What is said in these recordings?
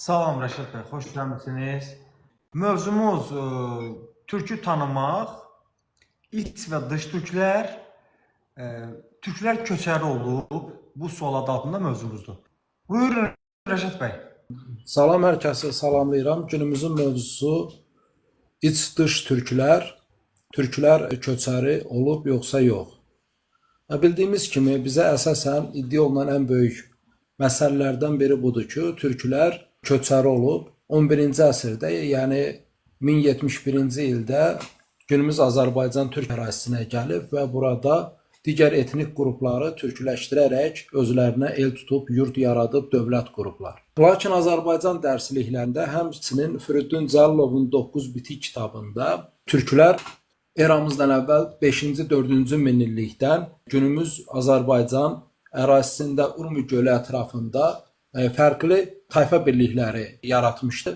Salam Rəşad bəy, xoş gəlmisiniz. Mövzumuz türkü tanımaq, iç və dış türklər, türklər köçəri olub, bu sual adı altında mövzumuzdur. Buyurun Rəşad bəy. Salam, hər kəsi salamlayıram. Günümüzün mövzusu iç-dış türklər, türklər köçəri olub yoxsa yox. Bildiyimiz kimi bizə əsasən iddia olunan ən böyük məsələlərdən biri budur ki, türklər köçəri olub 11-ci əsrdə, yəni 1071-ci ildə günümüz Azərbaycan türk ərazisinə gəlib və burada digər etnik qrupları türkləşdirərək özlərinə el tutub, yurt yaradıb, dövlət qurublar. Lakin Azərbaycan dərsliklərində, həmçinin Firidun Cəlilovun 9 bitik kitabında türklər eramızdan əvvəl 5-ci, 4-cü minillikdən günümüz Azərbaycan ərazisində Urmi gölü ətrafında fərqli tayfa birlikləri yaratmışdı.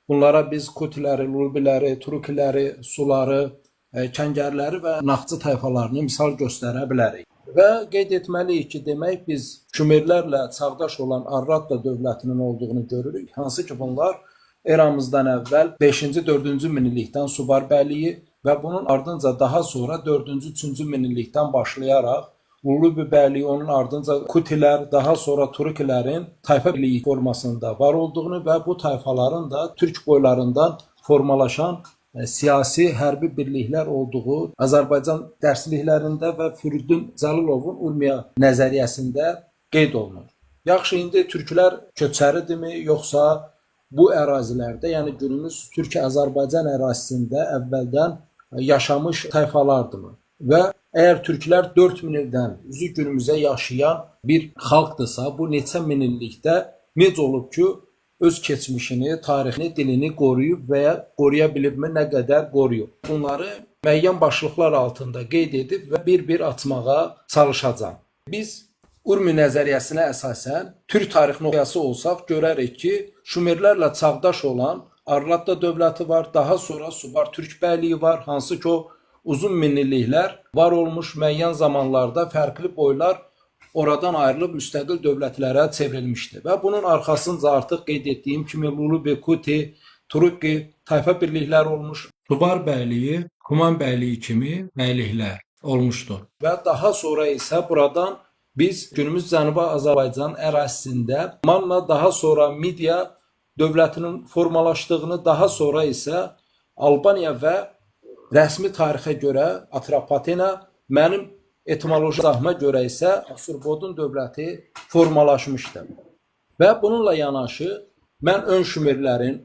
Bunlara biz Kutiləri, Lubiləri, Turukiləri, Suları, Kəngərləri və Naxçı tayfalarını misal göstərə bilərik. Və qeyd etməliyik ki, demək biz Şumerlərlə çağdaş olan Arratla dövlətinin olduğunu görürük. Hansı ki bunlar eramızdan əvvəl 5-ci, 4-cü minillikdən Subar bəyliyi və bunun ardınca daha sonra 4-cü, 3-cü minillikdən başlayaraq Lubi bəyliyi, onun ardınca Kutilər, daha sonra Turukilərin tayfa birliyi formasında var olduğunu və bu tayfaların da türk boylarından formalaşan siyasi, hərbi birliklər olduğu Azərbaycan dərsliklərində və Firidun Cəlilovun Urmiya nəzəriyyəsində qeyd olunur. Yaxşı, indi türklər köçəridirmi, yoxsa bu ərazilərdə, yəni günümüz Türk-Azərbaycan ərazisində əvvəldən yaşamış tayfalardırmı? Və əgər türklər 4000 ildən üzü günümüzə yaşayan bir xalqdırsa, bu neçə min illikdə necə olub ki, öz keçmişini, tarixini, dilini qoruyub və ya qoruya bilibmi, nə qədər qoruyub? Bunları müəyyən başlıqlar altında qeyd edib və bir-bir açmağa çalışacağam. Biz Urmi nəzəriyyəsinə əsasən türk tarixini oxuyası olsaq, görərik ki, Şumerlərlə çağdaş olan Arratda dövləti var, daha sonra Subar türk bəyliyi var, hansı ki o uzun minilliklər var olmuş, müəyyən zamanlarda fərqli boylar oradan ayrılıb müstəqil dövlətlərə çevrilmişdi. Və bunun arxasınca artıq qeyd etdiyim kimi Lubi, Kuti, Turuki tayfa birliklər olmuş, Subar bəyliyi, Kuman bəyliyi kimi bəyliklər olmuşdur. Və daha sonra isə buradan biz günümüz Cənubi Azərbaycan ərazisində Manna, daha sonra Midiya dövlətinin formalaşdığını, daha sonra isə Albaniya və rəsmi tarixə görə Atropatena, mənim etimoloji izahıma görə isə Asurpodun dövləti formalaşmışdı. Və bununla yanaşı mən ön Şumerlərin,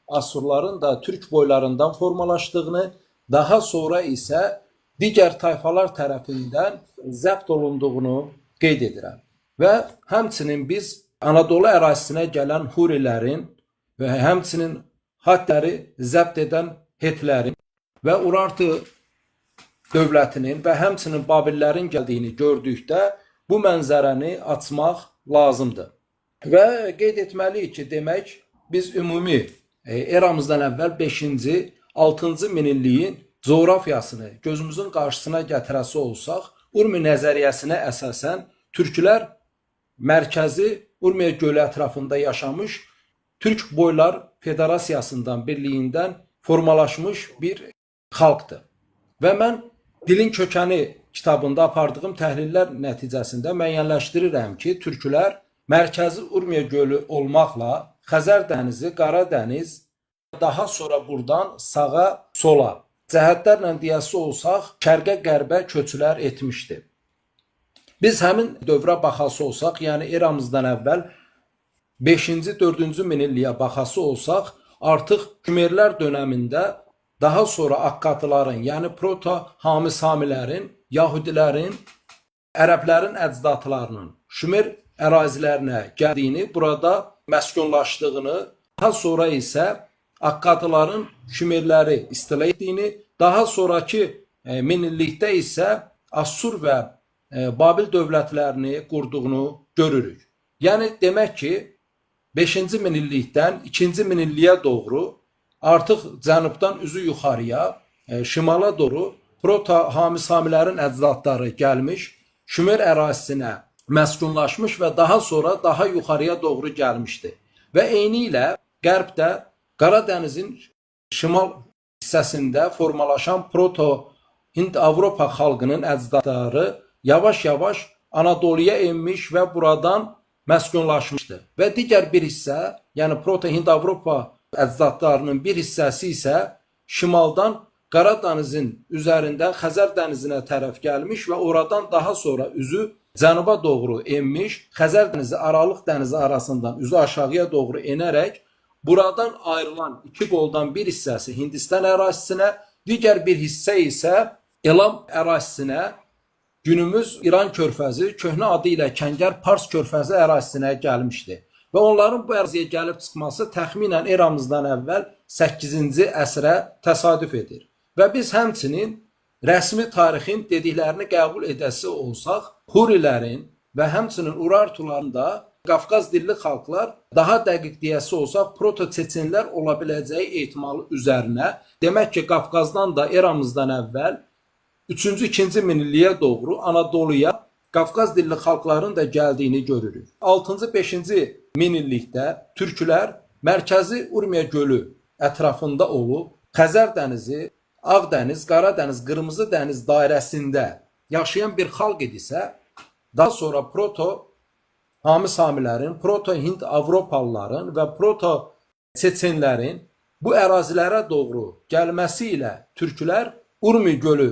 Asurların da türk boylarından formalaşdığını, daha sonra isə digər tayfalar tərəfindən zəbt olunduğunu qeyd edirəm. Və həmçinin biz Anadolu ərazisinə gələn Hurilərin və həmçinin Hattləri zəbt edən Hetlərin və Urartu dövlətinin və həmçinin Babillərin gəldiyini gördükdə bu mənzərəni açmaq lazımdır. Və qeyd etməliyik ki, demək biz ümumi eramızdan əvvəl 5-ci, 6-cı minilliyin coğrafiyasını gözümüzün qarşısına gətirəsi olsaq, Urmi nəzəriyyəsinə əsasən türklər mərkəzi Urmiya gölü ətrafında yaşamış, Türk Boylar Federasiyasından, birliyindən formalaşmış bir xalqdır. Və mən Dilin Kökəni kitabında apardığım təhlillər nəticəsində müəyyənləşdirirəm ki, türklər mərkəzi Urmiya gölü olmaqla Xəzər dənizi, Qara dəniz, daha sonra buradan sağa, sola cəhətlərlə deyəsi olsaq, şərqə, qərbə köçülər etmişdi. Biz həmin dövrə baxası olsaq, yəni eramızdan əvvəl 5-ci, 4-cü minilliyə baxası olsaq, artıq Şumerlər dönəmində daha sonra Akkatıların, yəni Proto-Hamisamilərin, Yahudilərin, Ərəblərin əcdadlarının Şumer ərazilərinə gəldiyini, burada məskunlaşdığını, daha sonra isə Akkatıların Şumerləri istila etdiyini, daha sonraki minillikdə isə Assur və Babil dövlətlərini qurduğunu görürük. Yəni demək ki, 5-ci minillikdən 2-ci minilliyə doğru artıq cənubdan üzü yuxarıya, şimala doğru Proto-Hamisamilərin əcdadları gəlmiş, Şumer ərazisinə məskunlaşmış və daha sonra daha yuxarıya doğru gəlmişdi. Və eyni ilə qərbdə Qara dənizin şimal hissəsində formalaşan Proto-Hind-Avropa xalqının əcdadları yavaş-yavaş Anadoluya enmiş və buradan məskunlaşmışdı. Və digər bir hissə, yəni Proto-Hind-Avropa əcdadlarının bir hissəsi isə şimaldan Qara dənizin üzərindən Xəzər dənizinə tərəf gəlmiş və oradan daha sonra üzü cənuba doğru enmiş, Xəzər dənizi, Aralıq dənizi arasından üzü aşağıya doğru enərək buradan ayrılan iki qoldan bir hissəsi Hindistan ərazisinə, digər bir hissə isə Elam ərazisinə, günümüz İran körfəzi, köhnə adı ilə Kəngər Pars körfəzi ərazisinə gəlmişdi. Və onların bu əraziyə gəlib çıxması təxminən eramızdan əvvəl 8-ci əsrə təsadüf edir. Və biz həmçinin rəsmi tarixin dediklərini qəbul edəsi olsaq, Hurilərin və həmçinin Urartuların da Qafqaz dilli xalqlar, daha dəqiq deyəsi olsaq, proto-çeçenlər ola biləcəyi ehtimalı üzərinə, demək ki, Qafqazdan da eramızdan əvvəl 3-cü, 2-ci minilliyə doğru Anadoluya Qafqaz dilli xalqların da gəldiyini görürük. 6-cı, 5-ci minillikdə türklər mərkəzi Urmiya gölü ətrafında olub, Xəzər dənizi, Ağdəniz, Qara dəniz, Qırmızı dəniz dairəsində yaşayan bir xalq idisə, daha sonra Proto-Hami Samilərin, Proto-Hind-Avropalıların və Proto-Çeçenlərin bu ərazilərə doğru gəlməsi ilə türklər Urmi gölü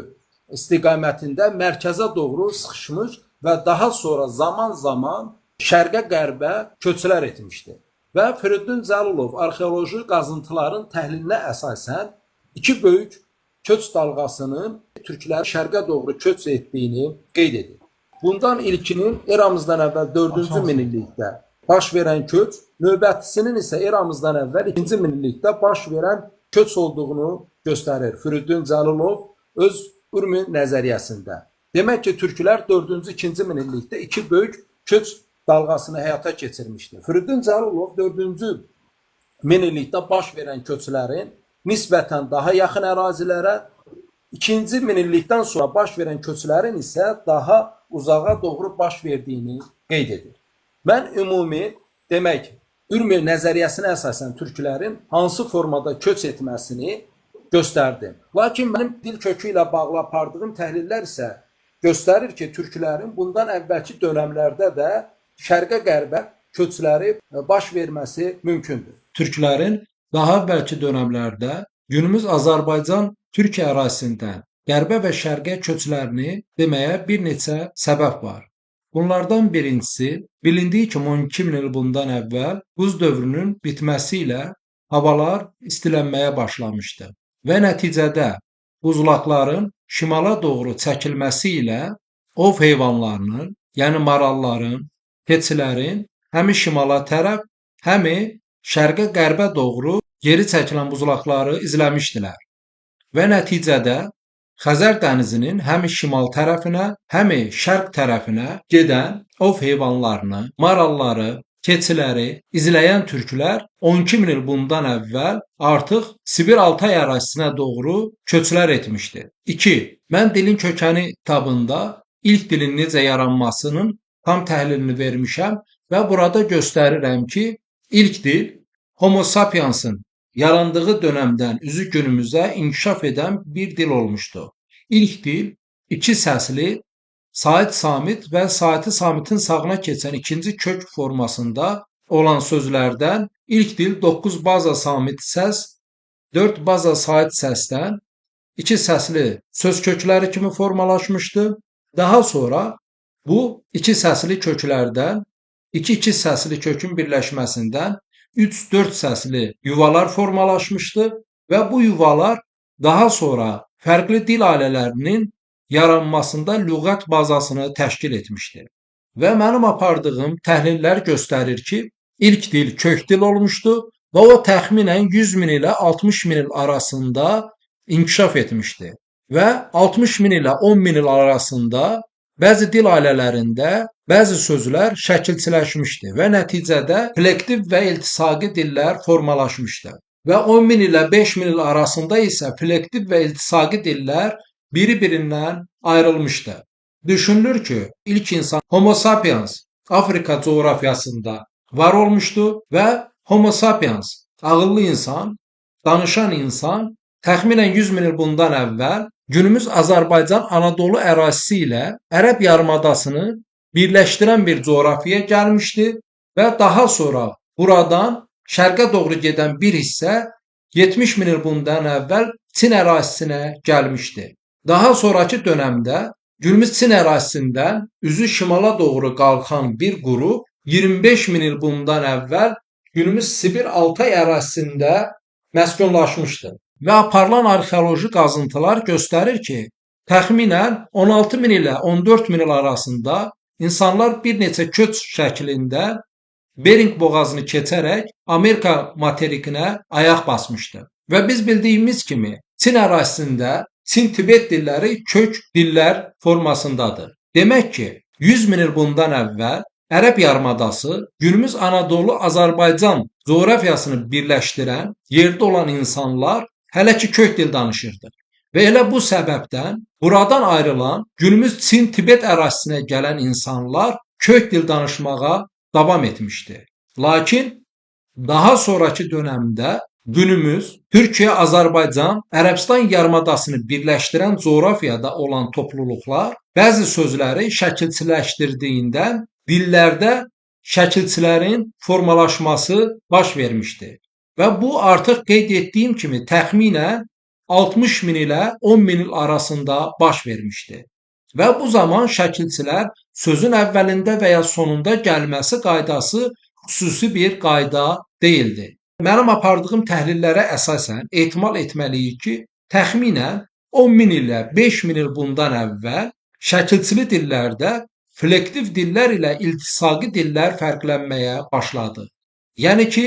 istiqamətində mərkəzə doğru sıxışmış və daha sonra zaman-zaman şərqə qərbə köçlər etmişdi. Və Firidun Cəlilov arxeoloji qazıntıların təhlilinə əsasən iki böyük köç dalğasının türklərin şərqə doğru köç etdiyini qeyd edir. Bundan ilkinin eramızdan əvvəl 4-cü minillikdə baş verən köç, növbətisinin isə eramızdan əvvəl 2-ci minillikdə baş verən köç olduğunu göstərir Firidun Cəlilov öz Urmi nəzəriyyəsində. Demək ki, türklər 4-cü, 2-ci minillikdə iki böyük köç dalğasını həyata keçirmişdi. Firidun Cəlilov 4-cü minillikdə baş verən köçlərin nisbətən daha yaxın ərazilərə, 2-ci minillikdən sonra baş verən köçlərin isə daha uzağa doğru baş verdiyini qeyd edir. Mən ümumi, demək, Urmi nəzəriyyəsinə əsasən türklərin hansı formada köç etməsini göstərdim. Lakin mənim dil kökü ilə bağlı apardığım təhlillər isə göstərir ki, türklərin bundan əvvəlki dönəmlərdə də şərqə qərbə köçləri baş verməsi mümkündür. Türklərin daha əvvəlki dönəmlərdə günümüz Azərbaycan Türkiyə ərazisindən qərbə və şərqə köçlərini deməyə bir neçə səbəb var. Bunlardan birincisi, bilindiyi kimi 12 min il bundan əvvəl buz dövrünün bitməsi ilə havalar istilənməyə başlamışdı. Və nəticədə buzlaqların şimala doğru çəkilməsi ilə ov heyvanlarının, yəni maralların, keçilərin həmi şimala tərəf, həmi şərqə qərbə doğru geri çəkilən buzlaqları izləmişdilər. Və nəticədə Xəzər dənizinin həmi şimal tərəfinə, həmi şərq tərəfinə gedən ov heyvanlarını, maralları, keçiləri izləyən türklər 12 min il bundan əvvəl artıq Sibir Altay ərazisinə doğru köçlər etmişdi. 2. Mən dilin kökəni kitabında ilk dilin necə yaranmasının tam təhlilini vermişəm və burada göstərirəm ki, ilk dil Homo sapiens'in yarandığı dönəmdən üzü günümüzə inkişaf edən bir dil olmuşdu. İlk dil iki səsli Sait Samit və Saiti Samitin sağına keçən ikinci kök formasında olan sözlərdən ilk dil 9 baza Samit səs, 4 baza Sait səsdən iki səsli söz kökləri kimi formalaşmışdı. Daha sonra bu iki səsli köklərdən iki səsli kökün birləşməsindən 3-4 səsli yuvalar formalaşmışdı və bu yuvalar daha sonra fərqli dil ailələrinin yaranmasında lüğət bazasını təşkil etmişdir. Və mənim apardığım təhlillər göstərir ki, ilk dil kök dil olmuşdu və o təxminən 100 min ilə 60 min il arasında inkişaf etmişdi. Və 60 min ilə 10 min il arasında bəzi dil ailələrində bəzi sözlər şəkilçiləşmişdi və nəticədə plektiv və iltisaqi dillər formalaşmışdı. Və 10 min ilə 5 min il arasında isə plektiv və iltisaqi dillər biri-birindən ayrılmışdı. Düşünülür ki, ilk insan Homo sapiens Afrika coğrafyasında var olmuşdu və Homo sapiens ağıllı insan, danışan insan təxminən 100 min il bundan əvvəl günümüz Azərbaycan Anadolu ərazisi ilə Ərəb yarımadasını birləşdirən bir coğrafiyaya gəlmişdi və daha sonra buradan şərqə doğru gedən bir hissə 70 min il bundan əvvəl Çin ərazisinə gəlmişdi. Daha sonraki dönemdə günümüz Çin ərazisindən üzü şimala doğru qalxan bir qrup 25 min il bundan əvvəl günümüz Sibir Altay ərazisində məskunlaşmışdı. Və aparılan arxeoloji qazıntılar göstərir ki, təxminən 16 min ilə 14 min il arasında insanlar bir neçə köç şəklində Bering boğazını keçərək Amerika materikinə ayaq basmışdı. Və biz bildiyimiz kimi Çin ərazisində Çin-Tibet dilləri kök dillər formasındadır. Demək ki, 100 min il bundan əvvəl Ərəb yarımadası günümüz Anadolu Azərbaycan coğrafiyasını birləşdirən yerdə olan insanlar hələ ki kök dil danışırdı. Və elə bu səbəbdən buradan ayrılan günümüz Çin-Tibet ərazisinə gələn insanlar kök dil danışmağa davam etmişdi. Lakin daha sonraki dönemdə günümüz Türkiyə, Azərbaycan, Ərəbistan yarımadasını birləşdirən coğrafiyada olan topluluqlar bəzi sözləri şəkilçiləşdirdiyindən dillərdə şəkilçilərin formalaşması baş vermişdi. Və bu artıq qeyd etdiyim kimi təxminən 60 min ilə 10 min il arasında baş vermişdi. Və bu zaman şəkilçilər sözün əvvəlində və ya sonunda gəlməsi qaydası xüsusi bir qayda deyildi. Mənim apardığım təhlillərə əsasən ehtimal etməliyik ki, təxminən 10 min ilə 5 min il bundan əvvəl şəkilçili dillərdə flektiv dillər ilə iltisaqi dillər fərqlənməyə başladı. Yəni ki,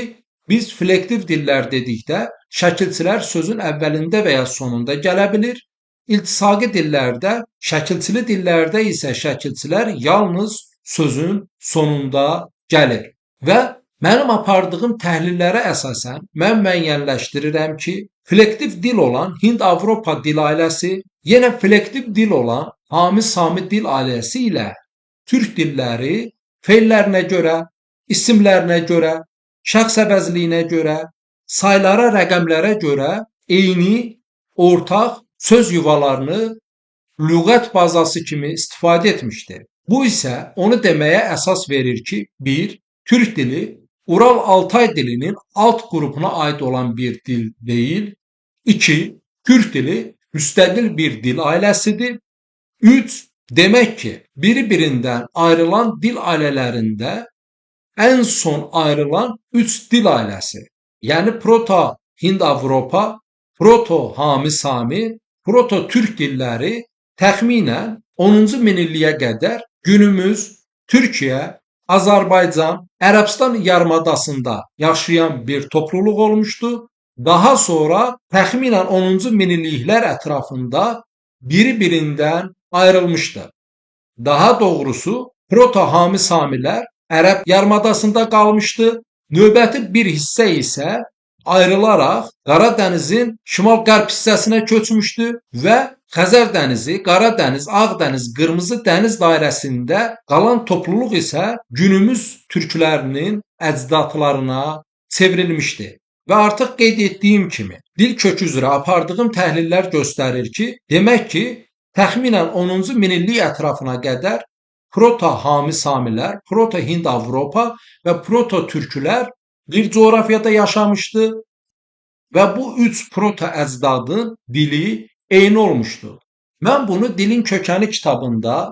biz flektiv dillər dedikdə şəkilçilər sözün əvvəlində və ya sonunda gələ bilir. İltisaqi dillərdə, şəkilçili dillərdə isə şəkilçilər yalnız sözün sonunda gəlir. Və mənim apardığım təhlillərə əsasən mən müəyyənləşdirirəm ki, flektiv dil olan Hind-Avropa dil ailəsi, yenə flektiv dil olan Hami-Sami dil ailəsi ilə türk dilləri feillərinə görə, isimlərinə görə, şəxs əvəzliyinə görə, saylara, rəqəmlərə görə eyni, ortaq söz yuvalarını lüğət bazası kimi istifadə etmişdir. Bu isə onu deməyə əsas verir ki, 1. Türk dili Ural-Altay dilinin alt qrupuna aid olan bir dil deyil. 2. Türk dili müstəqil bir dil ailəsidir. 3. Demək ki, biri-birindən ayrılan dil ailələrində ən son ayrılan 3 dil ailəsi, yəni Proto-Hind-Avropa, Proto-Hami-Sami, Proto-Türk dilləri təxminən 10-cu minilliyə qədər günümüz Türkiyə, Azərbaycan, Ərəbistan yarımadasında yaşayan bir topluluq olmuşdu. Daha sonra təxminən 10-cu minilliklər ətrafında biri-birindən ayrılmışdı. Daha doğrusu Proto-Hami-Samilər Ərəb yarımadasında qalmışdı. Növbəti bir hissə isə ayrılaraq Qaradənizin şimal-qərb hissəsinə köçmüşdü və Xəzər dənizi, Qaradəniz, Ağdəniz, Qırmızı dəniz dairəsində qalan topluluq isə günümüz türklərinin əcdadlarına çevrilmişdi. Və artıq qeyd etdiyim kimi, dil kökü üzrə apardığım təhlillər göstərir ki, demək ki, təxminən 10-cu minillik ətrafına qədər Proto-Hami-Samilər, Proto-Hind-Avropa və Proto-Türklər bir coğrafiyada yaşamışdı və bu 3 proto-əcdadın dili eyni olmuşdu. Mən bunu Dilin Kökəni kitabında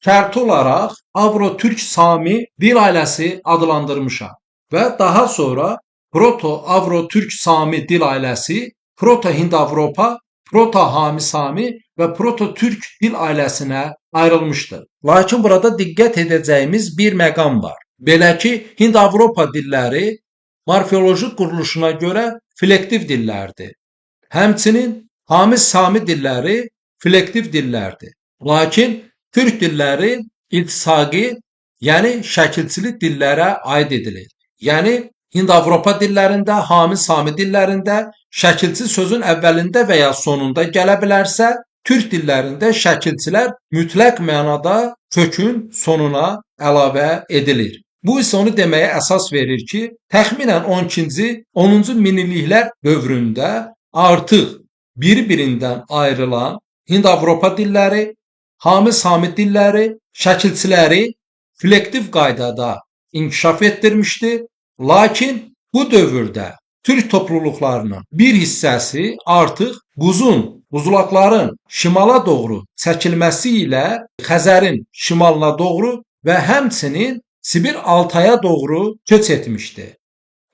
şərti olaraq Avro-Türk-Sami dil ailəsi adlandırmışam və daha sonra Proto-Avro-Türk-Sami dil ailəsi Proto-Hind-Avropa, Proto-Hami-Sami və Proto-Türk dil ailəsinə ayrılmışdır. Lakin burada diqqət edəcəyimiz bir məqam var. Belə ki, Hind-Avropa dilləri morfoloji quruluşuna görə flektiv dillərdir. Həmçinin Hami-Sami dilləri flektiv dillərdir. Lakin Türk dilləri iltisaqi, yəni şəkilçili dillərə aid edilir. Yəni Hind-Avropa dillərində, Hami-Sami dillərində şəkilçi sözün əvvəlində və ya sonunda gələ bilərsə, Türk dillərində şəkilçilər mütləq mənada kökün sonuna əlavə edilir. Bu isə onu deməyə əsas verir ki, təxminən 12-ci, 10-cu minilliklər dövründə artıq bir-birindən ayrılan Hind-Avropa dilləri, Hami-Sami dilləri, şəkilçiləri flektiv qaydada inkişaf etdirmişdi. Lakin bu dövrdə Türk topluluqlarının bir hissəsi artıq buzulaqların şimala doğru çəkilməsi ilə Xəzərin şimalına doğru və həmçinin Sibir Altaya doğru köç etmişdi.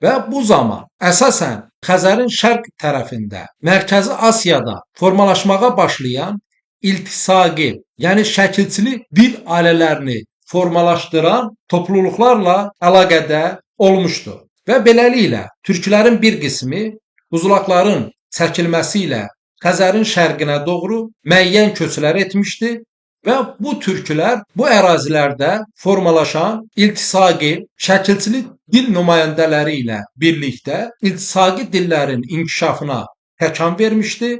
Və bu zaman əsasən Xəzərin şərq tərəfində, Mərkəzi Asiyada formalaşmağa başlayan iltisaqi, yəni şəkilçili dil ailələrini formalaşdıran topluluqlarla əlaqədə olmuşdu. Və beləliklə türklərin bir qismi buzulaqların çəkilməsi ilə Xəzərin şərqinə doğru müəyyən köçlər etmişdi və bu türklər bu ərazilərdə formalaşan iltisaqi, şəkilçili dil nümayəndələri ilə birlikdə iltisaqi dillərin inkişafına təkan vermişdi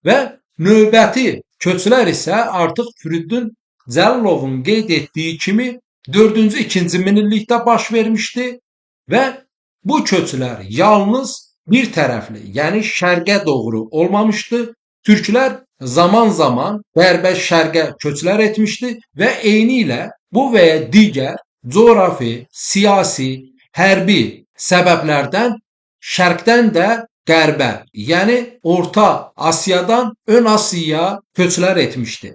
və növbəti köçlər isə artıq Firidun Cəlilovun qeyd etdiyi kimi 4-cü, 2-ci minillikdə baş vermişdi və bu köçlər yalnız bir tərəfli, yəni şərqə doğru olmamışdı. Türklər zaman-zaman qərbə, şərqə köçlər etmişdi və eyni ilə bu və ya digər coğrafi, siyasi, hərbi səbəblərdən şərqdən də qərbə, yəni Orta Asiyadan Ön Asiyaya köçlər etmişdi.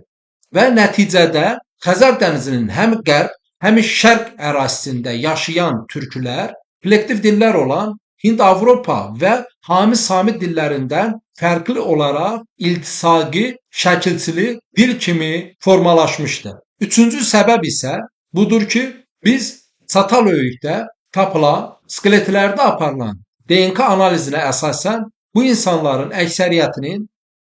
Və nəticədə Xəzər dənizinin həm qərb, həm şərq ərazisində yaşayan türklər kollektiv dillər olan Hind-Avropa və Hami-Sami dillərindən fərqli olaraq iltisaqi, şəkilçili dil kimi formalaşmışdı. Üçüncü səbəb isə budur ki, biz Çatalhöyükdə tapılan, skeletlərdə aparılan DNK analizinə əsasən bu insanların əksəriyyətinin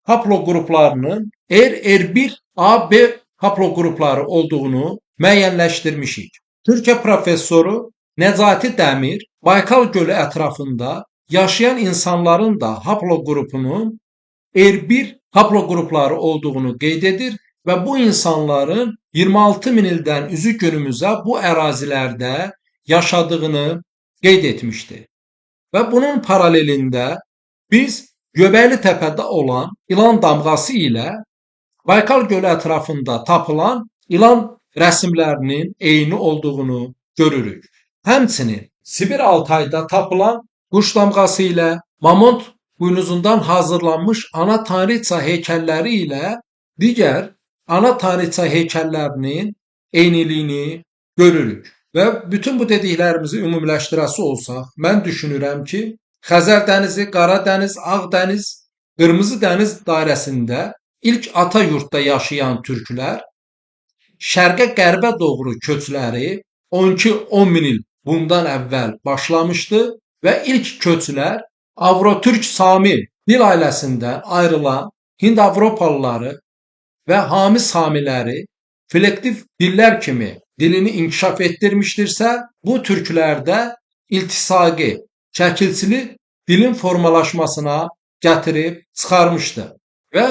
haploqruplarının R1, A, B haploqrupları olduğunu müəyyənləşdirmişik. Türkiyə professoru Nəcati Dəmir Baykal gölü ətrafında yaşayan insanların da haploqrupunun R1 haploqrupları olduğunu qeyd edir və bu insanların 26 min ildən üzü günümüzə bu ərazilərdə yaşadığını qeyd etmişdi. Və bunun paralelində biz Göbəkli təpədə olan ilan damğası ilə Baykal gölü ətrafında tapılan ilan rəsmlərinin eyni olduğunu görürük. Həmçinin Sibir Altayda tapılan quş damğası ilə mamont buynuzundan hazırlanmış ana tanrıça heykəlləri ilə digər ana tanrıça heykəllərinin eyniliyini görürük. Və bütün bu dediklərimizi ümumiləşdirəsi olsaq, mən düşünürəm ki, Xəzər dənizi, Qara dəniz, Ağ dəniz, Qırmızı dəniz dairəsində ilk ata yurtda yaşayan türklər şərqə, qərbə doğru köçləri 12-10 min il bundan əvvəl başlamışdı və ilk köçlər Avro-Türk Sami dil ailəsindən ayrılan Hind-Avropalıları və Hami-Samiləri flektiv dillər kimi dilini inkişaf etdirmişdirsə, bu türklərdə iltisaqi, şəkilçili dilin formalaşmasına gətirib çıxarmışdı. Və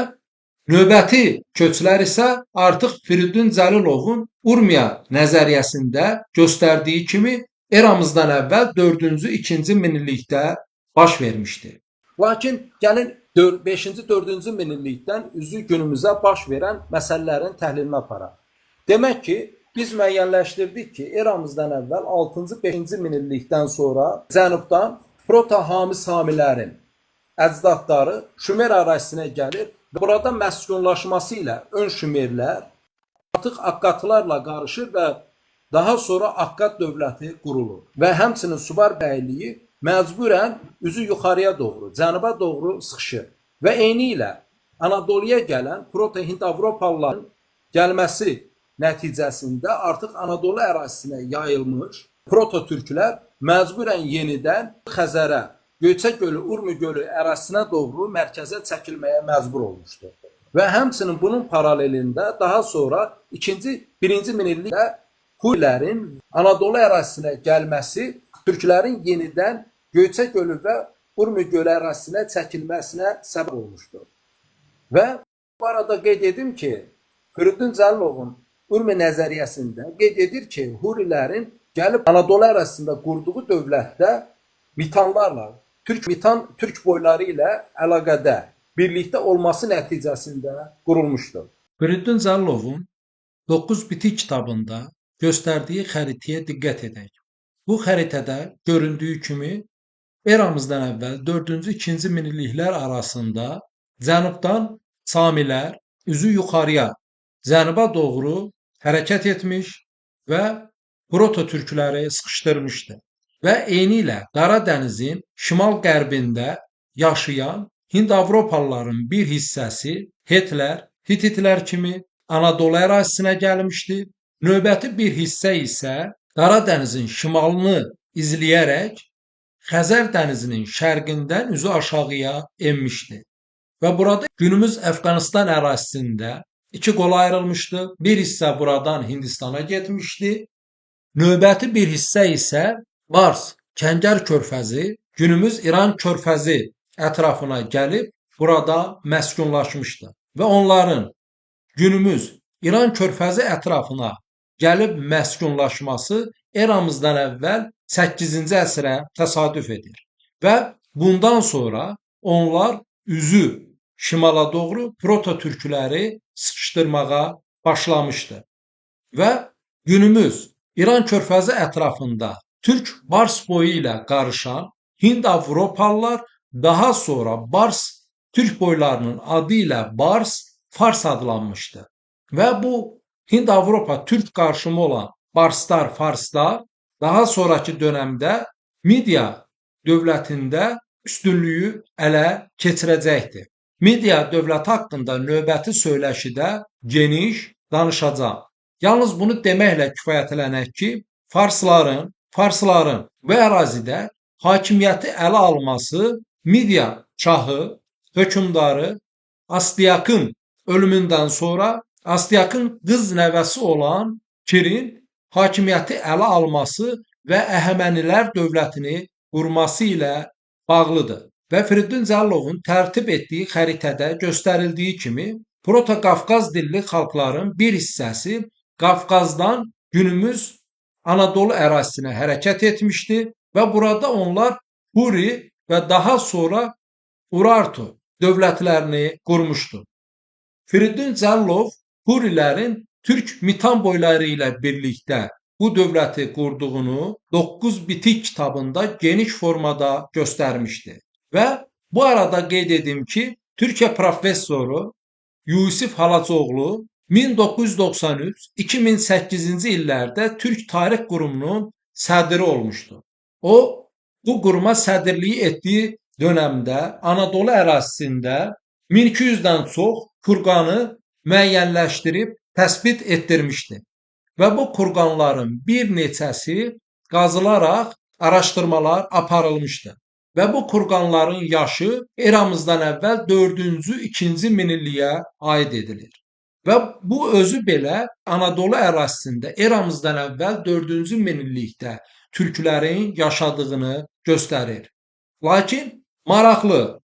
növbəti köçlər isə artıq Firidun Cəlilovun Urmiya nəzəriyyəsində göstərdiyi kimi eramızdan əvvəl 4-cü, 2-ci minillikdə baş vermişdi. Lakin gəlin 5-ci, 4-cü minillikdən üzü günümüzə baş verən məsələlərin təhlilini aparaq. Demək ki, biz müəyyənləşdirdik ki, eramızdan əvvəl 6-cı, 5-ci minillikdən sonra cənubdan Proto-Hami-Samilərin əcdadları Şumer ərazisinə gəlir və burada məskunlaşması ilə ön Şumerlər artıq Akkadlarla qarışır və daha sonra Akkad dövləti qurulur və həmçinin Subar bəyliyi məcburən üzü yuxarıya doğru, cənuba doğru sıxışır və eyni ilə Anadoluya gələn Proto-Hind-Avropalıların gəlməsi nəticəsində artıq Anadolu ərazisinə yayılmış proto-türklər məcburən yenidən Xəzərə, Göyçə gölü, Urmi gölü ərazisinə doğru mərkəzə çəkilməyə məcbur olmuşdur. Və həmçinin bunun paralelində daha sonra 1-ci minillikdə Hurilərin Anadolu ərazisinə gəlməsi türklərin yenidən Göyçə gölü və Urmi gölü ərazisinə çəkilməsinə səbəb olmuşdur. Və bu arada qeyd edim ki, Firidun Cəlilovun Urmi nəzəriyyəsində qeyd edir ki, Hurilərin gəlib Anadolu ərazisində qurduğu dövlətdə mitanlarla, Türk boyları ilə əlaqədə birlikdə olması nəticəsində qurulmuşdur. Firidun Zəlilovun 9 bitik kitabında göstərdiyi xəritəyə diqqət edək. Bu xəritədə göründüyü kimi eramızdan əvvəl 4-2-ci minilliklər arasında cənubdan Samilər üzü yuxarıya, cənuba doğru hərəkət etmiş və proto-türkləri sıxışdırmışdı və eynilə Qara dənizin şimal-qərbində yaşayan Hind-Avropalıların bir hissəsi Hititlər kimi Anadolu ərazisinə gəlmişdi. Növbəti bir hissə isə Qara dənizin şimalını izləyərək Xəzər dənizinin şərqindən üzü aşağıya enmişdi. Və burada günümüz Əfqanistan ərazisində iki qola ayrılmışdı. Bir hissə buradan Hindistana getmişdi. Növbəti bir hissə isə Fars, Kəngər körfəzi, günümüz İran körfəzi ətrafına gəlib burada məskunlaşmışdı. Və onların günümüz İran körfəzi ətrafına gəlib məskunlaşması eramızdan əvvəl 8-ci əsrə təsadüf edir. Və bundan sonra onlar üzü şimala doğru proto-türkləri sıxışdırmağa başlamışdı. Və günümüz İran körfəzi ətrafında Türk-Bars boyu ilə qarışan Hind-Avropalılar daha sonra Bars Türk boylarının adı ilə Fars adlanmışdı. Və bu Hind-Avropa Türk qarşımı olan Barslar, Farslar daha sonraki dönəmdə Midiya dövlətində üstünlüyü ələ keçirəcəkdir. Midiya dövləti haqqında növbəti söyləşidə geniş danışacağam. Yalnız bunu deməklə kifayətlənək ki, Farsların bu ərazidə hakimiyyəti ələ alması Midiya şahı, hökmdarı Astiaqın ölümündən sonra Astiaqın qız nəvəsi olan Kirin hakimiyyəti ələ alması və Əhəmənilər dövlətini qurması ilə bağlıdır. Və Firidun Zəlilovun tərtib etdiyi xəritədə göstərildiyi kimi Proto-Qafqaz dilli xalqların bir hissəsi Qafqazdan günümüz Anadolu ərazisinə hərəkət etmişdi və burada onlar Huri və daha sonra Urartu dövlətlərini qurmuşdu. Firidun Zəlilov Hurilərin Türk mitan boyları ilə birlikdə bu dövləti qurduğunu 9 bitik kitabında geniş formada göstərmişdi. Və bu arada qeyd edim ki, Türkiyə professoru Yusif Halacoğlu 1993-2008-ci illərdə Türk Tarix Qurumunun sədri olmuşdu. O, bu quruma sədrliyi etdiyi dönəmdə Anadolu ərazisində 1200-dən çox kurqanı müəyyənləşdirib təsbit etdirmişdi. Və bu kurqanların bir neçəsi qazılaraq araşdırmalar aparılmışdı. Və bu kurqanların yaşı eramızdan əvvəl 4-2-ci minilliyə aid edilir. Və bu özü belə Anadolu ərazisində eramızdan əvvəl 4-cü minillikdə türklərin yaşadığını göstərir. Lakin maraqlı,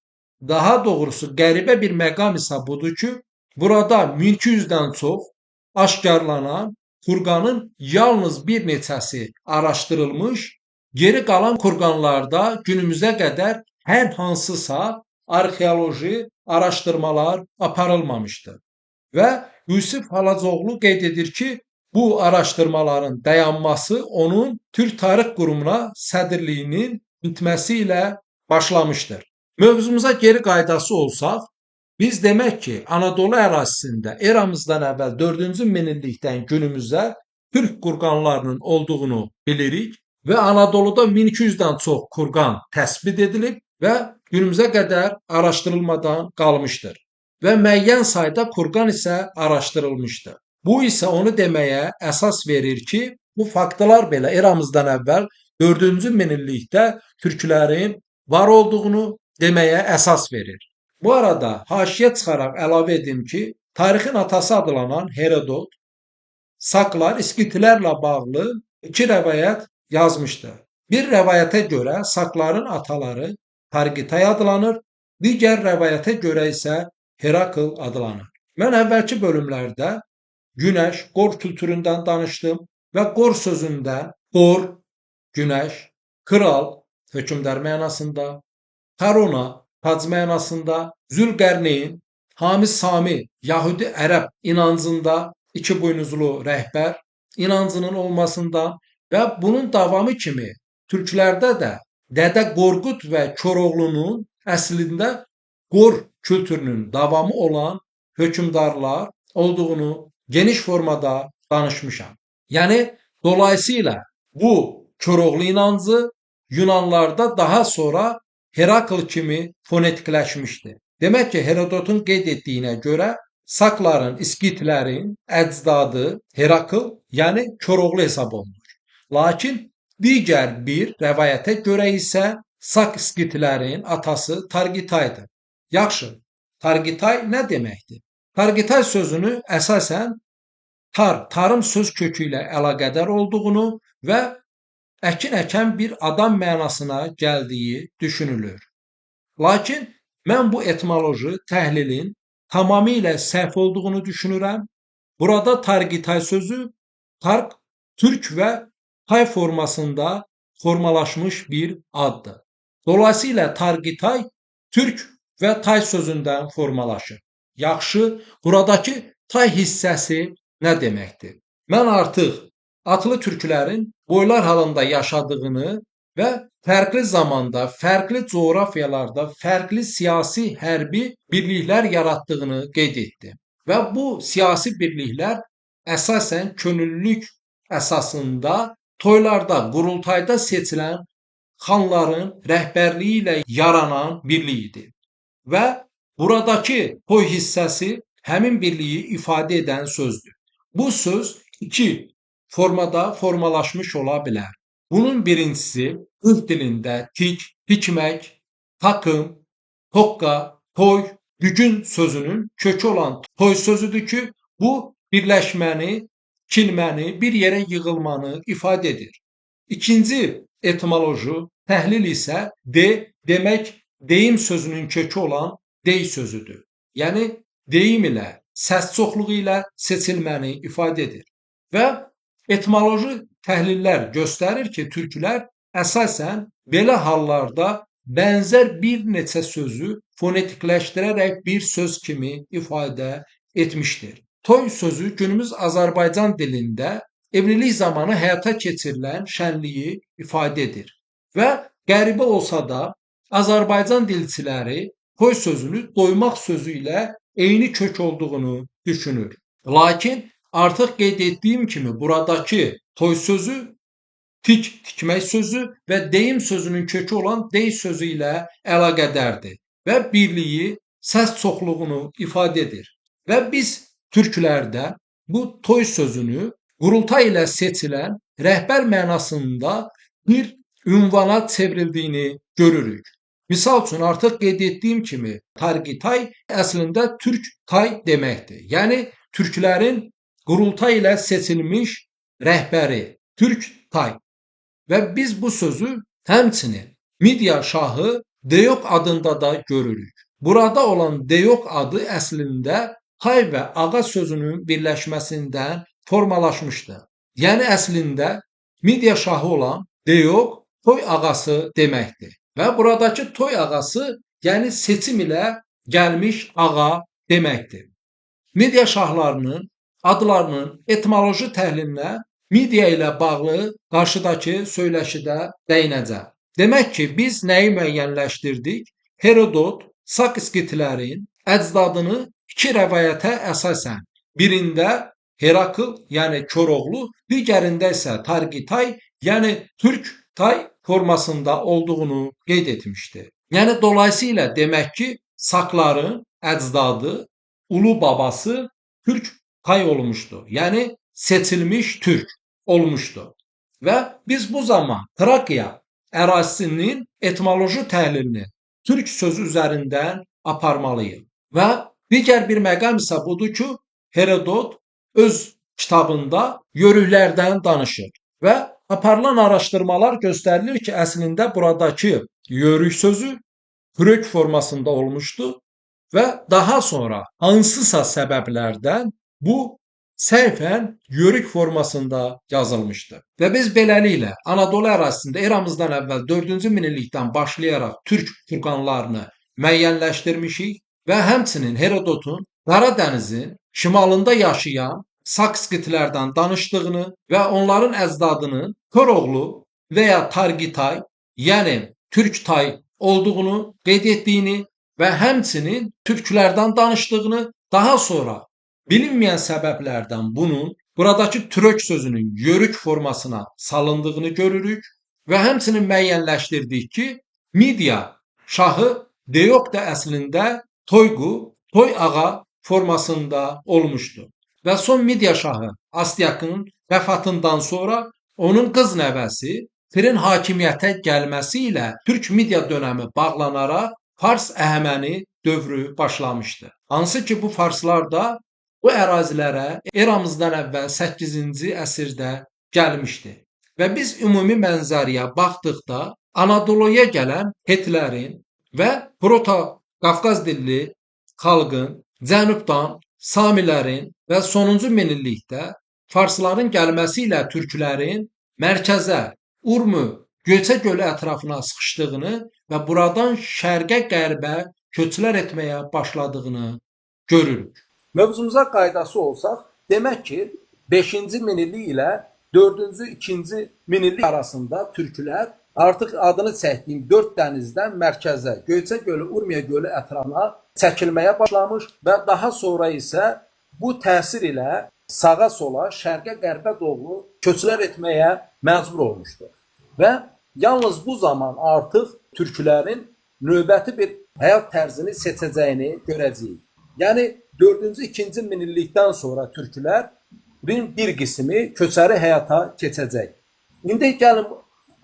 daha doğrusu qəribə bir məqam isə budur ki, burada 1200-dən çox aşkarlanan kurqanın yalnız bir neçəsi araşdırılmış, geri qalan kurqanlarda günümüzə qədər hər hansısa arxeoloji araşdırmalar aparılmamışdır. Və Yusif Halacoğlu qeyd edir ki, bu araşdırmaların dayanması onun Türk Tarix Qurumuna sədrliyinin bitməsi ilə başlamışdır. Mövzumuza geri qaydası olsaq, biz demək ki, Anadolu ərazisində eramızdan əvvəl 4-cü minillikdən günümüzə Türk kurqanlarının olduğunu bilirik və Anadoluda 1200-dən çox kurqan təsbit edilib və günümüzə qədər araşdırılmadan qalmışdır. Və müəyyən sayda kurqan isə araşdırılmışdır. Bu isə onu deməyə əsas verir ki, bu faktlar belə eramızdan əvvəl 4-cü minillikdə türklərin var olduğunu deməyə əsas verir. Bu arada haşiyə çıxaraq əlavə edim ki, tarixin atası adlanan Herodot Saklar, İskitlərlə bağlı iki rəvayət yazmışdır. Bir rəvayətə görə Sakların ataları Tarqitay adlanır, digər rəvayətə görə isə Herakl adlanır. Mən əvvəlki bölümlərdə Günəş, Qor kültüründən danışdım və Qor sözündən Qor, günəş, kral, hökmdar mənasında, Tarona, tac mənasında, Zülqərneyn, Hamis Sami, Yahudi ərəb inancında iki buynuzlu rəhbər inancının olmasından və bunun davamı kimi türklərdə də Dədə Qorqud və Koroğlunun əslində Qor kültürünün davamı olan hökmdarlar olduğunu geniş formada danışmışam. Yəni dolayısıyla bu Koroğlu inancı Yunanlarda daha sonra Herakl kimi fonetikləşmişdi. Demək ki, Herodotun qeyd etdiyinə görə Sakların, İskitlərin əcdadı Herakl, yəni Koroğlu hesab olunur. Lakin digər bir rəvayətə görə isə Sak İskitlərin atası Targitaydır. Yaxşı, Targitay nə deməkdir? Targitay sözünü əsasən tarım söz kökü ilə əlaqədar olduğunu və əkin əkən bir adam mənasına gəldiyi düşünülür. Lakin mən bu etimoloji təhlilin tamamilə səhv olduğunu düşünürəm. Burada Targitay sözü tark, türk və tay formasında formalaşmış bir addır. Dolayısıyla Targitay türk və tay sözündən formalaşır. Yaxşı, buradakı tay hissəsi nə deməkdir? Mən artıq atlı türklərin boylar halında yaşadığını və fərqli zamanda, fərqli coğrafiyalarda, fərqli siyasi hərbi birliklər yaratdığını qeyd etdim. Və bu siyasi birliklər əsasən könüllülük əsasında toylarda, qurultayda seçilən xanların rəhbərliyi ilə yaranan birlik idi. Və buradakı toy hissəsi həmin birliyi ifadə edən sözdür. Bu söz iki formada formalaşmış ola bilər. Bunun birincisi Türk dilində tik, tikmək, takım, tokka, toy, dügün sözünün kökü olan toy sözüdür ki, bu birləşməni, kilməni, bir yerə yığılmanı ifadə edir. İkinci etimoloji təhlil isə demək, deyim sözünün kökü olan dey sözüdür. Yəni deyim ilə, səs çoxluğu ilə seçilməni ifadə edir. Və etimoloji təhlillər göstərir ki, türklər əsasən belə hallarda bənzər bir neçə sözü fonetikləşdirərək bir söz kimi ifadə etmişdir. Toy sözü günümüz Azərbaycan dilində evlilik zamanı həyata keçirilən şənliyi ifadə edir. Və qəribə olsa da Azərbaycan dilçiləri toy sözünü doymaq sözü ilə eyni kök olduğunu düşünür. Lakin artıq qeyd etdiyim kimi buradakı toy sözü tikmək sözü və deyim sözünün kökü olan dey sözü ilə əlaqədardır və birliyi, səs çoxluğunu ifadə edir. Və biz türklərdə bu toy sözünü qurultay ilə seçilən rəhbər mənasında bir ünvana çevrildiyini görürük. Misal üçün artıq qeyd etdiyim kimi Targitay əslində türk tay deməkdir. Yəni türklərin qurultay ilə seçilmiş rəhbəri türk tay. Və biz bu sözü həmçinin Midiya şahı Deyok adında da görürük. Burada olan Deyok adı əslində tay və ağa sözünün birləşməsindən formalaşmışdır. Yəni əslində Midiya şahı olan Deyok toy ağası deməkdir. Və buradakı toy ağası, yəni seçim ilə gəlmiş ağa deməkdir. Midiya şahlarının adlarının etimoloji təhlilinə Midiya ilə bağlı qarşıdakı söyləşidə dəyinəcəm. Demək ki, biz nəyi müəyyənləşdirdik? Herodot Sak İskitlərin əcdadını iki rəvayətə əsasən, birində Herakl, yəni Koroğlu, digərində isə Targitay, yəni türk tay formasında olduğunu qeyd etmişdi. Yəni dolayısıyla demək ki, Sakların əcdadı, ulu babası türk tay olmuşdu. Yəni seçilmiş türk olmuşdu. Və biz bu zaman Trakiya ərazisinin etimoloji təhlilini türk sözü üzərindən aparmalıyıq. Və digər bir məqam isə budur ki, Herodot öz kitabında yörüklərdən danışır və aparılan araşdırmalar göstərilir ki, əslində buradakı yörük sözü kürek formasında olmuşdu və daha sonra hansısa səbəblərdən bu səhvən yörük formasında yazılmışdı. Və biz beləliklə Anadolu ərazisində eramızdan əvvəl 4-cü minillikdən başlayaraq türk furqanlarını müəyyənləşdirmişik və həmçinin Herodotun Qara dənizin şimalında yaşayan Sakskitlərdən danışdığını və onların əcdadının Koroğlu və ya Targitay, yəni Türk tay olduğunu qeyd etdiyini və həmçinin türklərdən danışdığını, daha sonra bilinməyən səbəblərdən bunun buradakı türk sözünün yörük formasına salındığını görürük və həmçinin müəyyənləşdirdik ki, Midiya şahı Deyok da əslində Toygu, Toy ağa formasında olmuşdu. Və son Midiya şahı Astyakın vəfatından sonra onun qız nəvəsi Pirin hakimiyyətə gəlməsi ilə Türk-Midiya dönəmi bağlanaraq Fars-Əhəməni dövrü başlamışdı. Hansı ki bu farslar da bu ərazilərə eramızdan əvvəl 8-ci əsrdə gəlmişdi. Və biz ümumi mənzərəyə baxdıqda Anadoluya gələn Hetlərin və Proto-Qafqaz dilli xalqın, Cənubdan Samilərin və sonuncu minillikdə farsların gəlməsi ilə türklərin mərkəzə, Urmu, Göyçə gölü ətrafına sıxışdığını və buradan şərqə, qərbə köçlər etməyə başladığını görürük. Mövzumuza qaydası olsaq, demək ki, 5-ci minillik ilə 4-cü, 2-ci minillik arasında türklər artıq adını çəkdiyim 4 dənizdən mərkəzə, Göyçə gölü, Urmiya gölü ətrafına çəkilməyə başlamış və daha sonra isə bu təsir ilə sağa sola, şərqə, qərbə doğru köçlər etməyə məcbur olmuşdur. Və yalnız bu zaman artıq türklərin növbəti bir həyat tərzini seçəcəyini görəcəyik. Yəni 4-cü, 2-ci minillikdən sonra türklərin bir qismi köçəri həyata keçəcək. İndi gəlin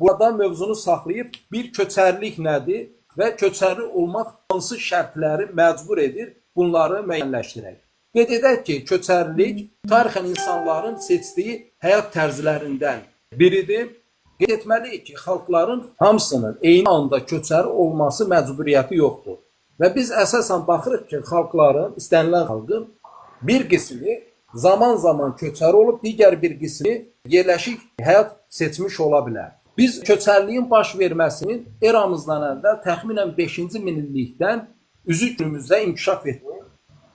burada mövzunu saxlayıb bir köçərlik nədir və köçəri olmaq hansı şərtləri məcbur edir, bunları müəyyənləşdirək. Qeyd edək ki, köçərlik tarixən insanların seçdiyi həyat tərzlərindən biridir. Qeyd etməliyik ki, xalqların hamısının eyni anda köçəri olması məcburiyyəti yoxdur. Və biz əsasən baxırıq ki, xalqların, istənilən xalqın bir qismi zaman-zaman köçəri olub, digər bir qismi yerləşik həyat seçmiş ola bilər. Biz köçərliyin baş verməsinin eramızdan əvvəl təxminən 5-ci minillikdən üzü günümüzdə inkişaf etmiş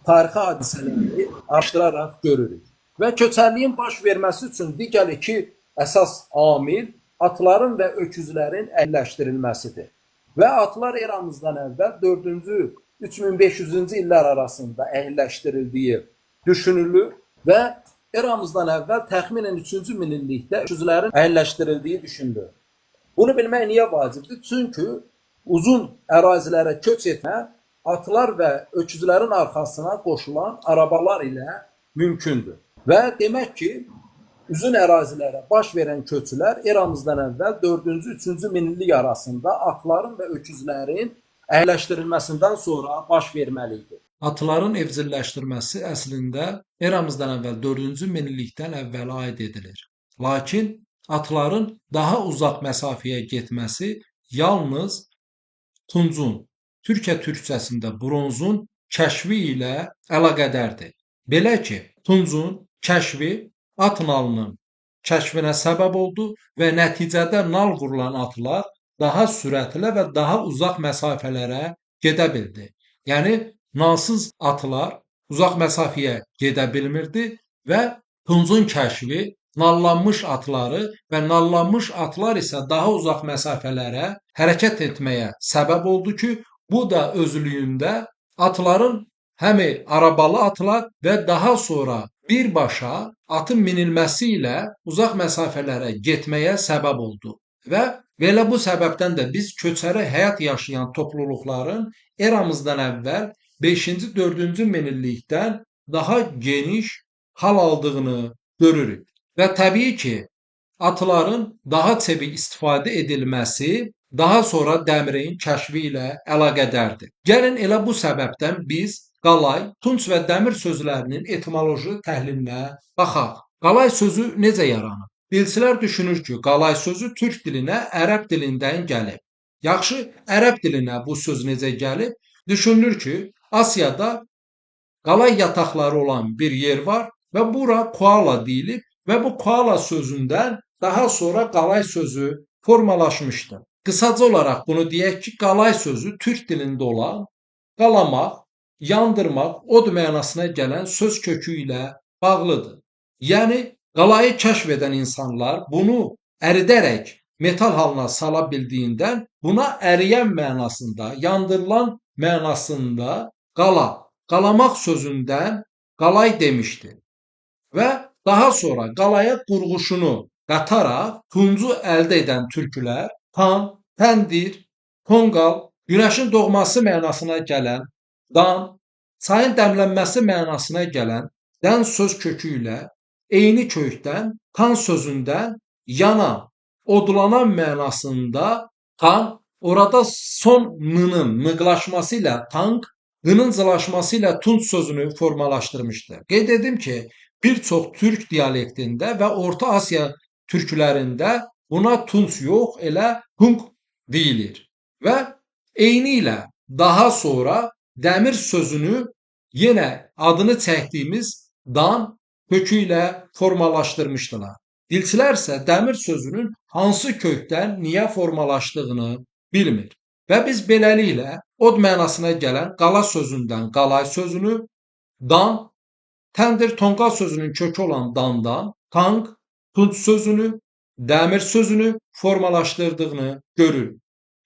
tarixi hadisələri araşdıraraq görürük. Və köçərliyin baş verməsi üçün digər iki əsas amil atların və öküzlərin əhəlləşdirilməsidir. Və atlar eramızdan əvvəl 4-cü, 3500-cü illər arasında əhəlləşdirildiyi düşünülür və eramızdan əvvəl təxminən 3-cü minillikdə öküzlərin əhəlləşdirildiyi düşünülür. Bunu bilmək niyə vacibdir? Çünki uzun ərazilərə köç etmə atlar və öküzlərin arxasına qoşulan arabalar ilə mümkündür. Və demək ki, uzun ərazilərə baş verən köçlər eramızdan əvvəl 4-cü, 3-cü minillik arasında atların və öküzlərin əhəlləşdirilməsindən sonra baş verməlidir. Atların evcilləşdirməsi əslində eramızdan əvvəl 4-cü minillikdən əvvəl aid edilir. Lakin atların daha uzaq məsafəyə getməsi yalnız Tuncun, Türkiyə türkçəsində bronzun kəşfi ilə əlaqədardır. Belə ki, Tuncun kəşfi at nalının kəşfinə səbəb oldu və nəticədə nal vurulan atlar daha sürətlə və daha uzaq məsafələrə gedə bildi. Yəni, nalsız atlar uzaq məsafəyə gedə bilmirdi və Tuncun kəşfi nallanmış atları və nallanmış atlar isə daha uzaq məsafələrə hərəkət etməyə səbəb oldu ki, bu da özlüyündə atların həmi arabalı atlar və daha sonra birbaşa atın minilməsi ilə uzaq məsafələrə getməyə səbəb oldu. Və belə bu səbəbdən də biz köçəri həyat yaşayan topluluqların eramızdan əvvəl 5-ci, 4-cü minillikdən daha geniş hal aldığını görürük. Və təbii ki, atların daha çevik istifadə edilməsi daha sonra dəmirin kəşfi ilə əlaqədardır. Gəlin elə bu səbəbdən biz qalay, tunç və dəmir sözlərinin etimoloji təhlilinə baxaq. Qalay sözü necə yaranıb? Dilçilər düşünür ki, qalay sözü türk dilinə ərəb dilindən gəlib. Yaxşı, ərəb dilinə bu söz necə gəlib? Düşünülür ki, Asiyada qalay yataqları olan bir yer var və bura koala deyilir və bu koala sözündən daha sonra qalay sözü formalaşmışdır. Qısaca olaraq bunu deyək ki, qalay sözü türk dilində olan qalamaq, yandırmaq, od mənasına gələn söz kökü ilə bağlıdır. Yəni qalayı kəşf edən insanlar bunu əridərək metal halına sala bildiyindən buna əriyən mənasında, yandırılan mənasında qala, qalamaq sözündən qalay demişdir. Və daha sonra qalaya qurğuşunu qataraq tuncu əldə edən türklər tan, təndir, tonqal, günəşin doğması mənasına gələn dan, çayın dəmlənməsi mənasına gələn dən söz kökü ilə eyni kökdən tan sözündən yanan, odlanan mənasında tan, orada son nının nıqlaşması ilə tank, nının cılaşması ilə tunç sözünü formalaşdırmışdır. Qeyd edim ki, bir çox türk dialektində və Orta Asiya türklərində buna tunç yox, elə hung deyilir. Və eyni ilə daha sonra dəmir sözünü yenə adını çəkdiyimiz dan kökü ilə formalaşdırmışdılar. Dilçilər isə dəmir sözünün hansı kökdən niyə formalaşdığını bilmir. Və biz beləliklə od mənasına gələn qala sözündən qalay sözünü, dan, təndir tonqal sözünün kökü olan dandan, tank, tunç sözünü, dəmir sözünü formalaşdırdığını görürük.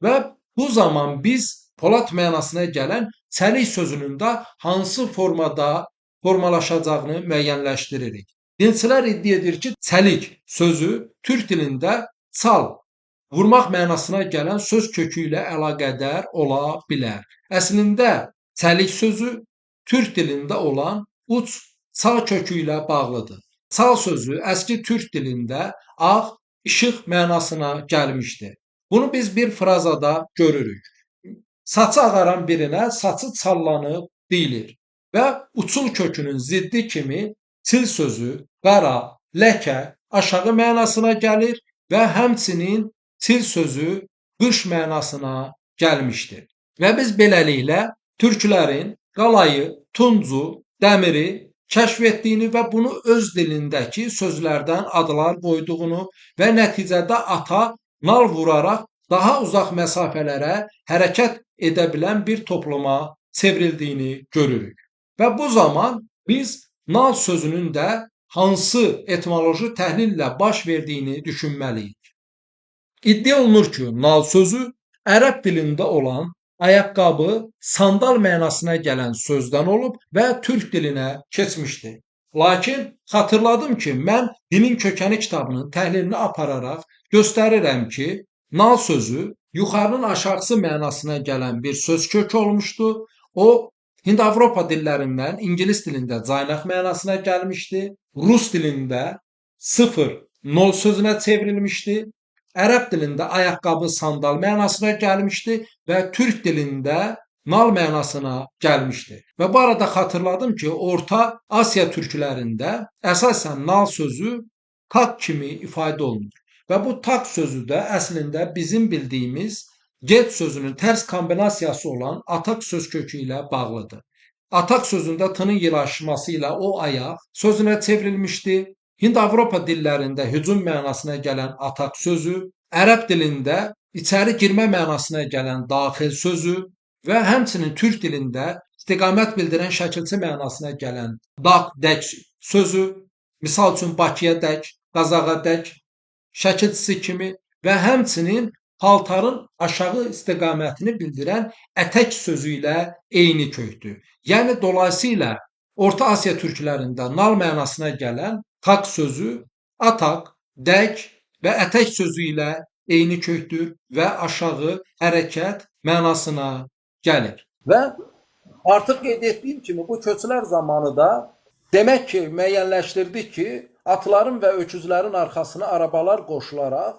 Və bu zaman biz polad mənasına gələn çəlik sözünün də hansı formada formalaşacağını müəyyənləşdiririk. Dilçilər iddia edir ki, çəlik sözü türk dilində çal, vurmaq mənasına gələn söz kökü ilə əlaqədar ola bilər. Əslində çəlik sözü türk dilində olan uç çal kökü ilə bağlıdır. Çal sözü əski türk dilində ağ, işıq mənasına gəlmişdir. Bunu biz bir frazada görürük. Saçı ağaran birinə saçı çallanıb deyilir. Və uçul kökünün ziddi kimi çil sözü qara, ləkə, aşağı mənasına gəlir və həmçinin çil sözü qış mənasına gəlmişdir. Və biz beləliklə türklərin qalayı, tuncu, dəmiri kəşf etdiyini və bunu öz dilindəki sözlərdən adlar qoyduğunu və nəticədə ata nal vuraraq daha uzaq məsafələrə hərəkət edə bilən bir topluma çevrildiyini görürük. Və bu zaman biz nal sözünün də hansı etimoloji təhlillə baş verdiyini düşünməliyik. İddia olunur ki, nal sözü ərəb dilində olan ayaqqabı, sandal mənasına gələn sözdən olub və türk dilinə keçmişdir. Lakin xatırladım ki, mən Dilin Kökəni kitabının təhlilini apararaq göstərirəm ki, nal sözü yuxarının aşağısı mənasına gələn bir söz kökü olmuşdu. O, Hind-Avropa dillərindən ingilis dilində caynaq mənasına gəlmişdi. Rus dilində 0, 0 sözünə çevrilmişdi. Ərəb dilində ayaqqabı, sandal mənasına gəlmişdi və türk dilində nal mənasına gəlmişdi. Və bu arada xatırladım ki, Orta Asiya türklərində əsasən nal sözü tak kimi ifadə olunur. Və bu tak sözü də əslində bizim bildiyimiz get sözünün tərs kombinasiyası olan atak söz kökü ilə bağlıdır. Atak sözündə tının yılaşması ilə o ayaq sözünə çevrilmişdi. Hind-Avropa dillərində hücum mənasına gələn atak sözü, ərəb dilində içəri girmə mənasına gələn daxil sözü və həmçinin türk dilində istiqamət bildirən şəkilçi mənasına gələn daq, dək sözü, misal üçün Bakıya dək, Qazağa dək şəkilçisi kimi və həmçinin paltarın aşağı istiqamətini bildirən ətək sözü ilə eyni kökdür. Yəni dolayısıyla Orta Asiya türklərində nal mənasına gələn tak sözü atak, dək və ətək sözü ilə eyni kökdür və aşağı hərəkət mənasına gəlir. Və artıq qeyd etdiyim kimi bu köçlər zamanı da demək ki, müəyyənləşdirdik ki, atların və öküzlərin arxasına arabalar qoşularaq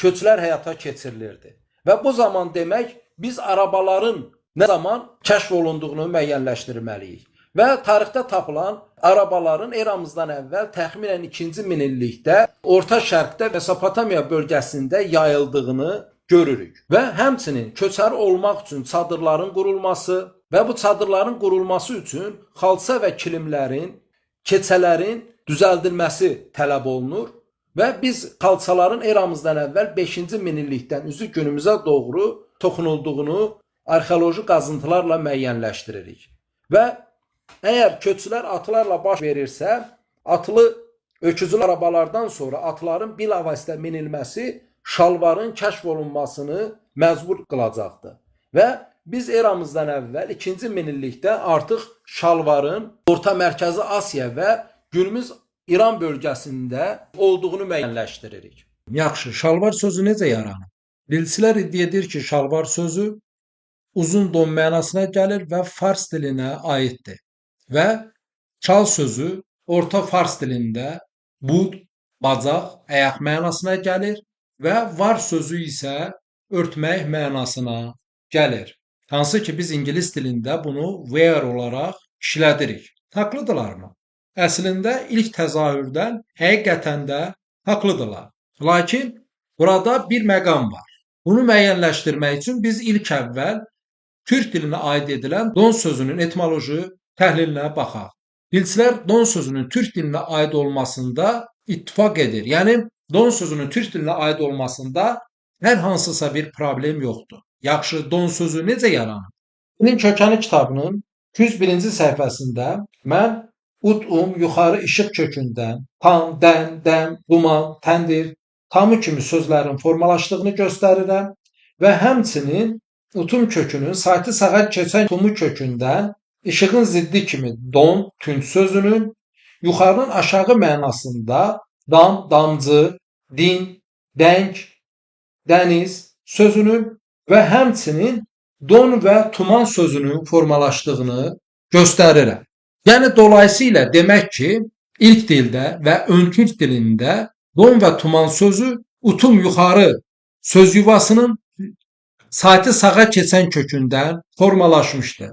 köçlər həyata keçirilirdi. Və bu zaman demək biz arabaların nə zaman kəşf olunduğunu müəyyənləşdirməliyik. Və tarixdə tapılan arabaların eramızdan əvvəl təxminən 2-ci minillikdə Orta Şərqdə Mesopotamiya bölgəsində yayıldığını görürük. Və həmçinin köçəri olmaq üçün çadırların qurulması və bu çadırların qurulması üçün xalça və kilimlərin keçələrin düzəldilməsi tələb olunur və biz xalçaların eramızdan əvvəl 5-ci minillikdən üzü günümüzə doğru toxunulduğunu arxeoloji qazıntılarla müəyyənləşdiririk. Və əgər köçlər atlarla baş verirsə, atlı öküzlü arabalardan sonra atların bilavasitə minilməsi şalvarın kəşf olunmasını məcbur qılacaqdır. Və biz eramızdan əvvəl 2-ci minillikdə artıq şalvarın Orta Mərkəzi Asiya və günümüz İran bölgəsində olduğunu müəyyənləşdiririk. Yaxşı, şalvar sözü necə yaranır? Dilçilər iddia edir ki, şalvar sözü uzun don mənasına gəlir və fars dilinə aiddir. Və çal sözü Orta Fars dilində bud, bacaq, ayaq mənasına gəlir və var sözü isə örtmək mənasına gəlir. Hansı ki biz ingilis dilində bunu wear olaraq işlədirik. Haqlıdırlarmı? Əslində ilk təzahürdən həqiqətən də haqlıdırlar. Lakin burada bir məqam var. Bunu müəyyənləşdirmək üçün biz ilk əvvəl türk dilinə aid edilən don sözünün etimoloji təhlilinə baxaq. Dilçilər don sözünün türk dilinə aid olmasında ittifaq edir. Yəni don sözünün türk dilinə aid olmasında hər hansısa bir problem yoxdur. Yaxşı, don sözü necə yaranır? Dilin kökəni kitabının 201-ci səhifəsində mən ut-um yuxarı işıq kökündən tam, dən, dəm, duman, təndir, tamı kimi sözlərin formalaşdığını göstərirəm və həmçinin utum kökünün saytı sağa keçən tumu kökündən işığın ziddi kimi don, tünc sözünün yuxarının aşağı mənasında dam, damcı, din, denk, dəniz sözünün və həmçinin don və tuman sözünün formalaşdığını göstərirəm. Yəni dolayısıyla demək ki, ilk dildə və öntürk dilində don və tuman sözü utum yuxarı söz yuvasının saytı sağa keçən kökündən formalaşmışdır.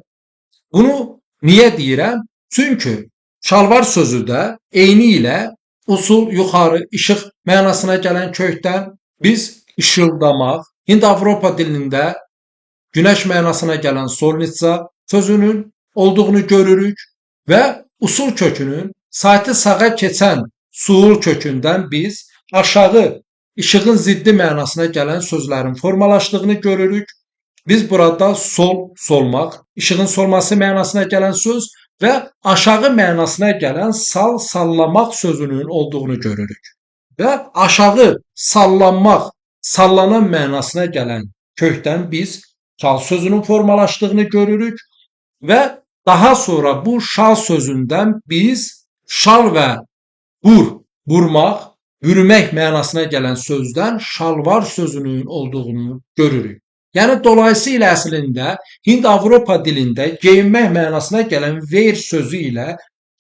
Bunu niyə deyirəm? Çünki şalvar sözü də eyni ilə usul, yuxarı, işıq mənasına gələn kökdən biz işıldamaq, Hind-Avropa dilində günəş mənasına gələn solnitsa sözünün olduğunu görürük və usul kökünün saytı sağa keçən suul kökündən biz aşağı işığın ziddi mənasına gələn sözlərin formalaşdığını görürük. Biz burada sol, solmaq, işığın solması mənasına gələn söz və aşağı mənasına gələn sal, sallamaq sözünün olduğunu görürük. Və aşağı sallanmaq, sallanan mənasına gələn kökdən biz şal sözünün formalaşdığını görürük və daha sonra bu şal sözündən biz şal və vurmaq, bürümək mənasına gələn sözdən şalvar sözünün olduğunu görürük. Yəni dolayısıyla əslində Hind-Avropa dilində geyinmək mənasına gələn wear sözü ilə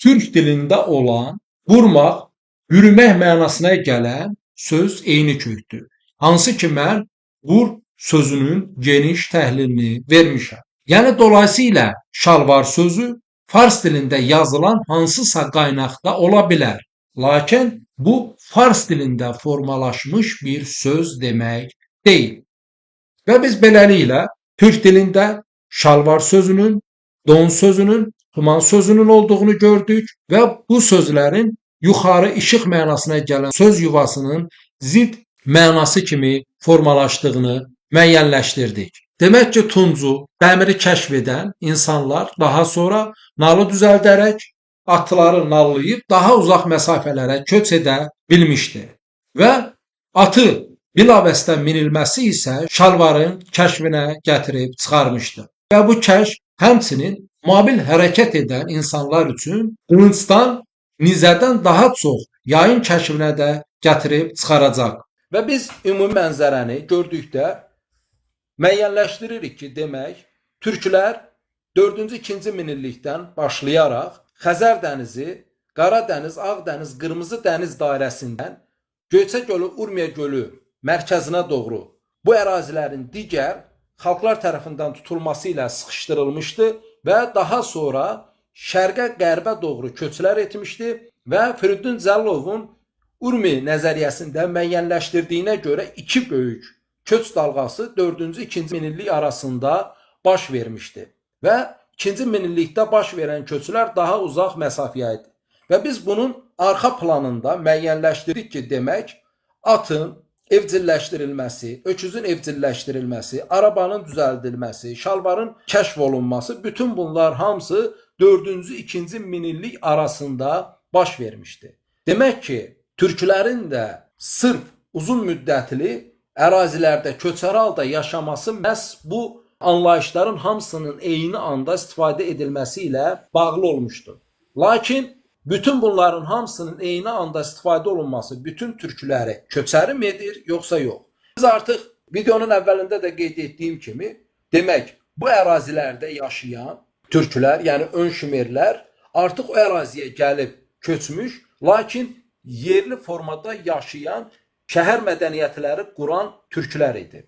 türk dilində olan vurmaq, bürümək mənasına gələn söz eyni kökdür. Hansı ki mən vur sözünün geniş təhlilini vermişəm. Yəni dolayısıyla şalvar sözü fars dilində yazılan hansısa qaynaqda ola bilər. Lakin bu fars dilində formalaşmış bir söz demək deyil. Və biz beləliklə türk dilində şalvar sözünün, don sözünün, tuman sözünün olduğunu gördük və bu sözlərin yuxarı işıq mənasına gələn söz yuvasının zid mənası kimi formalaşdığını müəyyənləşdirdik. Demək ki, tuncu, dəmiri kəşf edən insanlar daha sonra nalı düzəldərək atları nallayıb daha uzaq məsafələrə köç edə bilmişdi. Və atı bilavasitə minilməsi isə şalvarın kəşfinə gətirib çıxarmışdı. Və bu kəşf həmçinin mobil hərəkət edən insanlar üçün qılıncdan, nizədən daha çox yayın kəşfinə də gətirib çıxaracaq. Və biz ümumi mənzərəni gördükdə müəyyənləşdiririk ki, demək, türklər 4-cü, 2-ci minillikdən başlayaraq Xəzər dənizi, Qara dəniz, Ağ dəniz, Qırmızı dəniz dairəsindən Göyçə gölü, Urmiya gölü mərkəzinə doğru bu ərazilərin digər xalqlar tərəfindən tutulması ilə sıxışdırılmışdı və daha sonra şərqə, qərbə doğru köçlər etmişdi və Firidun Cəllovun Urmi nəzəriyyəsində müəyyənləşdirdiyinə görə iki böyük köç dalğası 4-cü, 2-ci minillik arasında baş vermişdi və 2-ci minillikdə baş verən köçlər daha uzaq məsafəyə idi. Və biz bunun arxa planında müəyyənləşdirdik ki, demək, atın evcilleştirilməsi, öküzün evcilleştirilməsi, arabanın düzəldilməsi, şalvarın kəşf olunması, bütün bunlar hamısı 4-cü, 2-ci minillik arasında baş vermişdi. Demək ki, türklərin də sırf uzun müddətli ərazilərdə köçəri halda yaşaması məhz bu anlayışların hamısının eyni anda istifadə edilməsi ilə bağlı olmuşdu. Lakin bütün bunların hamısının eyni anda istifadə olunması bütün türkləri köçəri mi edir, yoxsa yox? Biz artıq videonun əvvəlində də qeyd etdiyim kimi, demək, bu ərazilərdə yaşayan türklər, yəni ön şümerlər artıq o əraziyə gəlib köçmüş, lakin yerli formada yaşayan şəhər mədəniyyətləri quran türklər idi.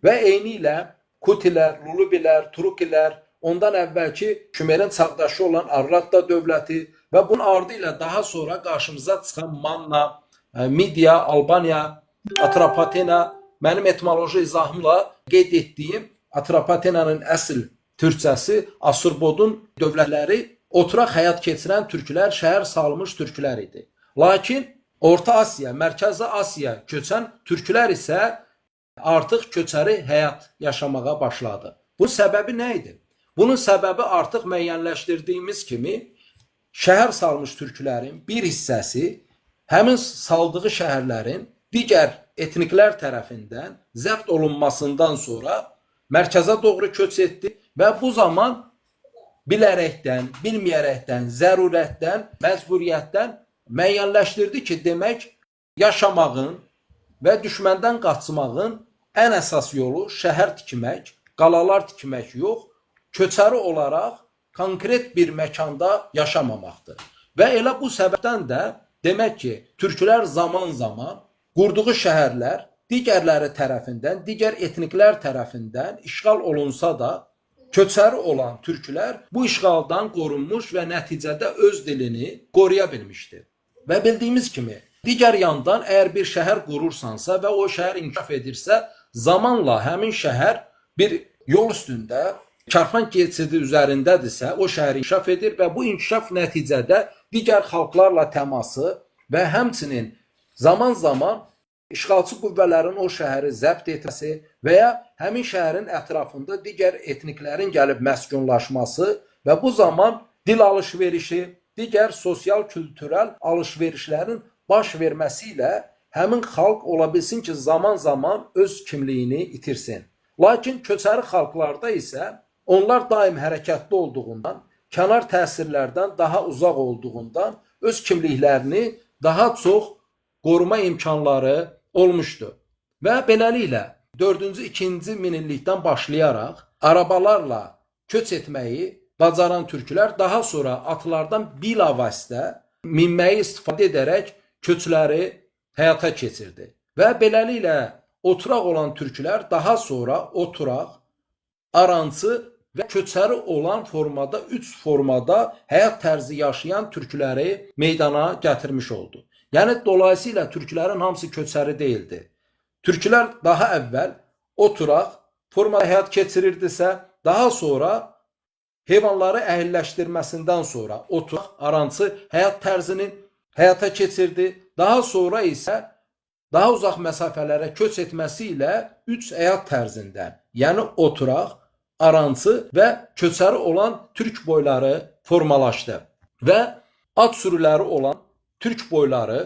Və eyni ilə Kutilər, Lulubilər, Turukilər, ondan əvvəlki Şümerin çağdaşı olan Arratta dövləti və bunun ardı ilə daha sonra qarşımıza çıxan Manna, Midiya, Albaniya, Atropatena, mənim etimoloji izahımla qeyd etdiyim Atropatenanın əsl türkçəsi Asurbodun dövlətləri oturaq həyat keçirən türklər, şəhər salmış türklər idi. Lakin Orta Asiya, Mərkəzi Asiya köçən türklər isə artıq köçəri həyat yaşamağa başladı. Bunun səbəbi nə idi? Bunun səbəbi artıq müəyyənləşdirdiyimiz kimi şəhər salmış türklərin bir hissəsi həmin saldığı şəhərlərin digər etniklər tərəfindən zəbt olunmasından sonra mərkəzə doğru köç etdi və bu zaman bilərəkdən, bilməyərəkdən, zərurətdən, məcburiyyətdən müəyyənləşdirdi ki, demək, yaşamağın və düşməndən qaçmağın ən əsas yolu şəhər tikmək, qalalar tikmək yox, köçəri olaraq konkret bir məkanda yaşamamaqdır. Və elə bu səbəbdən də demək ki, türklər zaman-zaman qurduğu şəhərlər digərləri tərəfindən, digər etniklər tərəfindən işğal olunsa da, köçəri olan türklər bu işğaldan qorunmuş və nəticədə öz dilini qoruya bilmişdir. Və bildiyimiz kimi, digər yandan əgər bir şəhər qurursansa və o şəhər inkişaf edirsə, zamanla həmin şəhər bir yol üstündə çarpan keçidi üzərindədirsə, o şəhər inkişaf edir və bu inkişaf nəticədə digər xalqlarla təması və həmçinin zaman-zaman işğalçı qüvvələrin o şəhəri zəbt etməsi və ya həmin şəhərin ətrafında digər etniklərin gəlib məskunlaşması və bu zaman dil alış-verişi, digər sosial-kültürel alış-verişlərin baş verməsi ilə həmin xalq ola bilsin ki, zaman-zaman öz kimliyini itirsin. Lakin köçəri xalqlarda isə onlar daim hərəkətli olduğundan, kənar təsirlərdən daha uzaq olduğundan öz kimliklərini daha çox qoruma imkanları olmuşdu. Və beləliklə 4-cü, 2-ci minillikdən başlayaraq arabalarla köç etməyi bacaran türklər daha sonra atlardan bilavasitə minməyi istifadə edərək köçləri həyata keçirdi. Və beləliklə oturaq olan türklər daha sonra oturaq, arançı və köçəri olan formada, 3 formada həyat tərzi yaşayan türkləri meydana gətirmiş oldu. Yəni, dolayısıyla türklərin hamısı köçəri deyildi. Türklər daha əvvəl oturaq formada həyat keçirirdisə, daha sonra heyvanları əhilləşdirməsindən sonra oturaq, arançı həyat tərzini həyata keçirdi. Daha sonra isə daha uzaq məsafələrə köç etməsi ilə 3 həyat tərzindən, yəni oturaq, arançı və köçəri olan türk boyları formalaşdı. Və at sürüləri olan türk boyları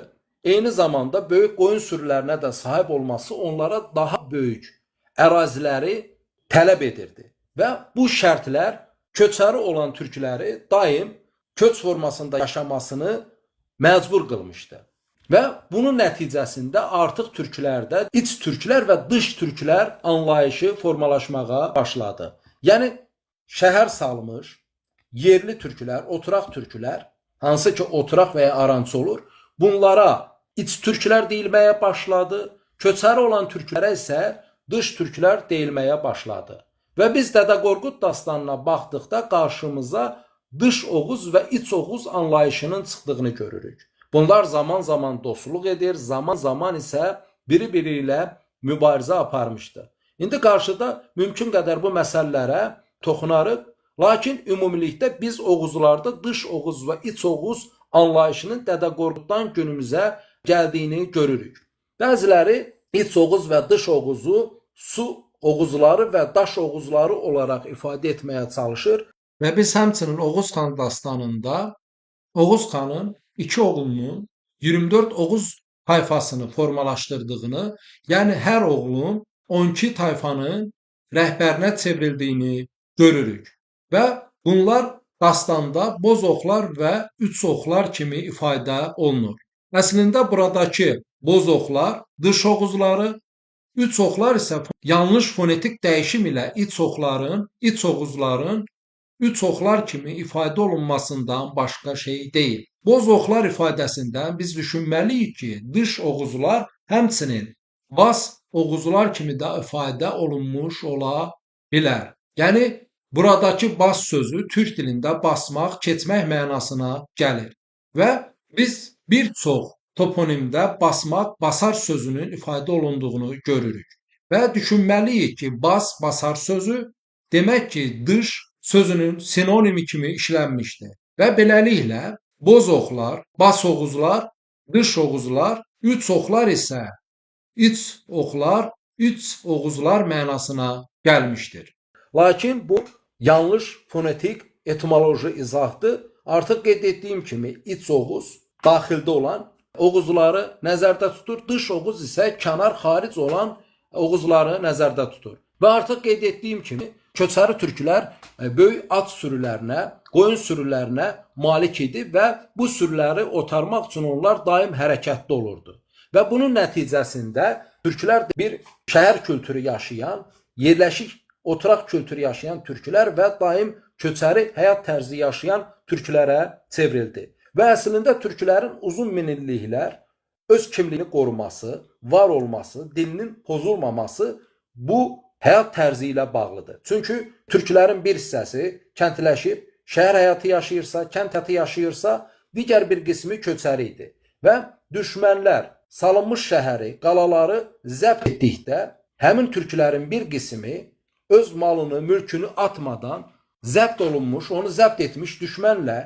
eyni zamanda böyük qoyun sürülərinə də sahib olması onlara daha böyük əraziləri tələb edirdi. Və bu şərtlər köçəri olan türkləri daim köç formasında yaşamasını məcbur qılmışdı. Və bunun nəticəsində artıq türklərdə iç türklər və dış türklər anlayışı formalaşmağa başladı. Yəni, şəhər salmış, yerli türklər, oturaq türklər, hansı ki oturaq və ya arançı olur, bunlara iç türklər deyilməyə başladı, köçəri olan türklərə isə dış türklər deyilməyə başladı. Və biz Dədə Qorqud dastanına baxdıqda qarşımıza dış Oğuz və iç Oğuz anlayışının çıxdığını görürük. Bunlar zaman-zaman dostluq edir, zaman-zaman isə biri-biri ilə mübarizə aparmışdı. İndi qarşıda mümkün qədər bu məsələlərə toxunarıq, lakin ümumilikdə biz Oğuzlarda dış Oğuz və iç Oğuz anlayışının Dədə Qorquddan günümüzə gəldiyini görürük. Bəziləri iç Oğuz və dış Oğuzu su Oğuzları və daş Oğuzları olaraq ifadə etməyə çalışır və biz həmçinin Oğuz xan dastanında Oğuz xanın iki oğlunun 24 Oğuz tayfasını formalaşdırdığını, yəni hər oğlun 12 tayfanın rəhbərinə çevrildiyini görürük. Və bunlar dastanda boz oxlar və üç oxlar kimi ifadə olunur. Əslində buradakı boz oxlar dış Oğuzları, üç oxlar isə yanlış fonetik dəyişim ilə iç Oğuzların üç oxlar kimi ifadə olunmasından başqa şey deyil. Boz oxlar ifadəsindən biz düşünməliyik ki, dış Oğuzlar həmçinin bas Oğuzlar kimi də ifadə olunmuş ola bilər. Yəni, buradakı bas sözü türk dilində basmaq, keçmək mənasına gəlir. Və biz bir çox toponimdə basmaq, basar sözünün ifadə olunduğunu görürük. Və düşünməliyik ki, bas, basar sözü demək ki, dış sözünün sinonimi kimi işlənmişdir. Və beləliklə, boz oxlar, bas Oğuzlar, dış Oğuzlar, üç oxlar isə iç oxlar, üç Oğuzlar mənasına gəlmişdir. Lakin bu yanlış fonetik etimoloji izahdır. Artıq qeyd etdiyim kimi iç Oğuz daxildə olan Oğuzları nəzərdə tutur, dış Oğuz isə kənar xaric olan Oğuzları nəzərdə tutur. Və artıq qeyd etdiyim kimi köçəri türklər böyük at sürülərinə, qoyun sürülərinə malik idi və bu sürüləri otarmaq üçün onlar daim hərəkətdə olurdu. Və bunun nəticəsində türklər bir şəhər kültürü yaşayan, yerləşik oturaq kültürü yaşayan türklər və daim köçəri həyat tərzi yaşayan türklərə çevrildi. Və əslində türklərin uzun minilliklər öz kimliyini qoruması, var olması, dilinin pozulmaması bu həyat tərzi ilə bağlıdır. Çünki türklərin bir hissəsi kəndləşib, şəhər həyatı yaşayırsa, kənd həyatı yaşayırsa, digər bir qismi köçəri idi. Və düşmənlər salınmış şəhəri, qalaları zəbt etdikdə, həmin türklərin bir qismi öz malını, mülkünü atmadan zəbt olunmuş, onu zəbt etmiş düşmənlə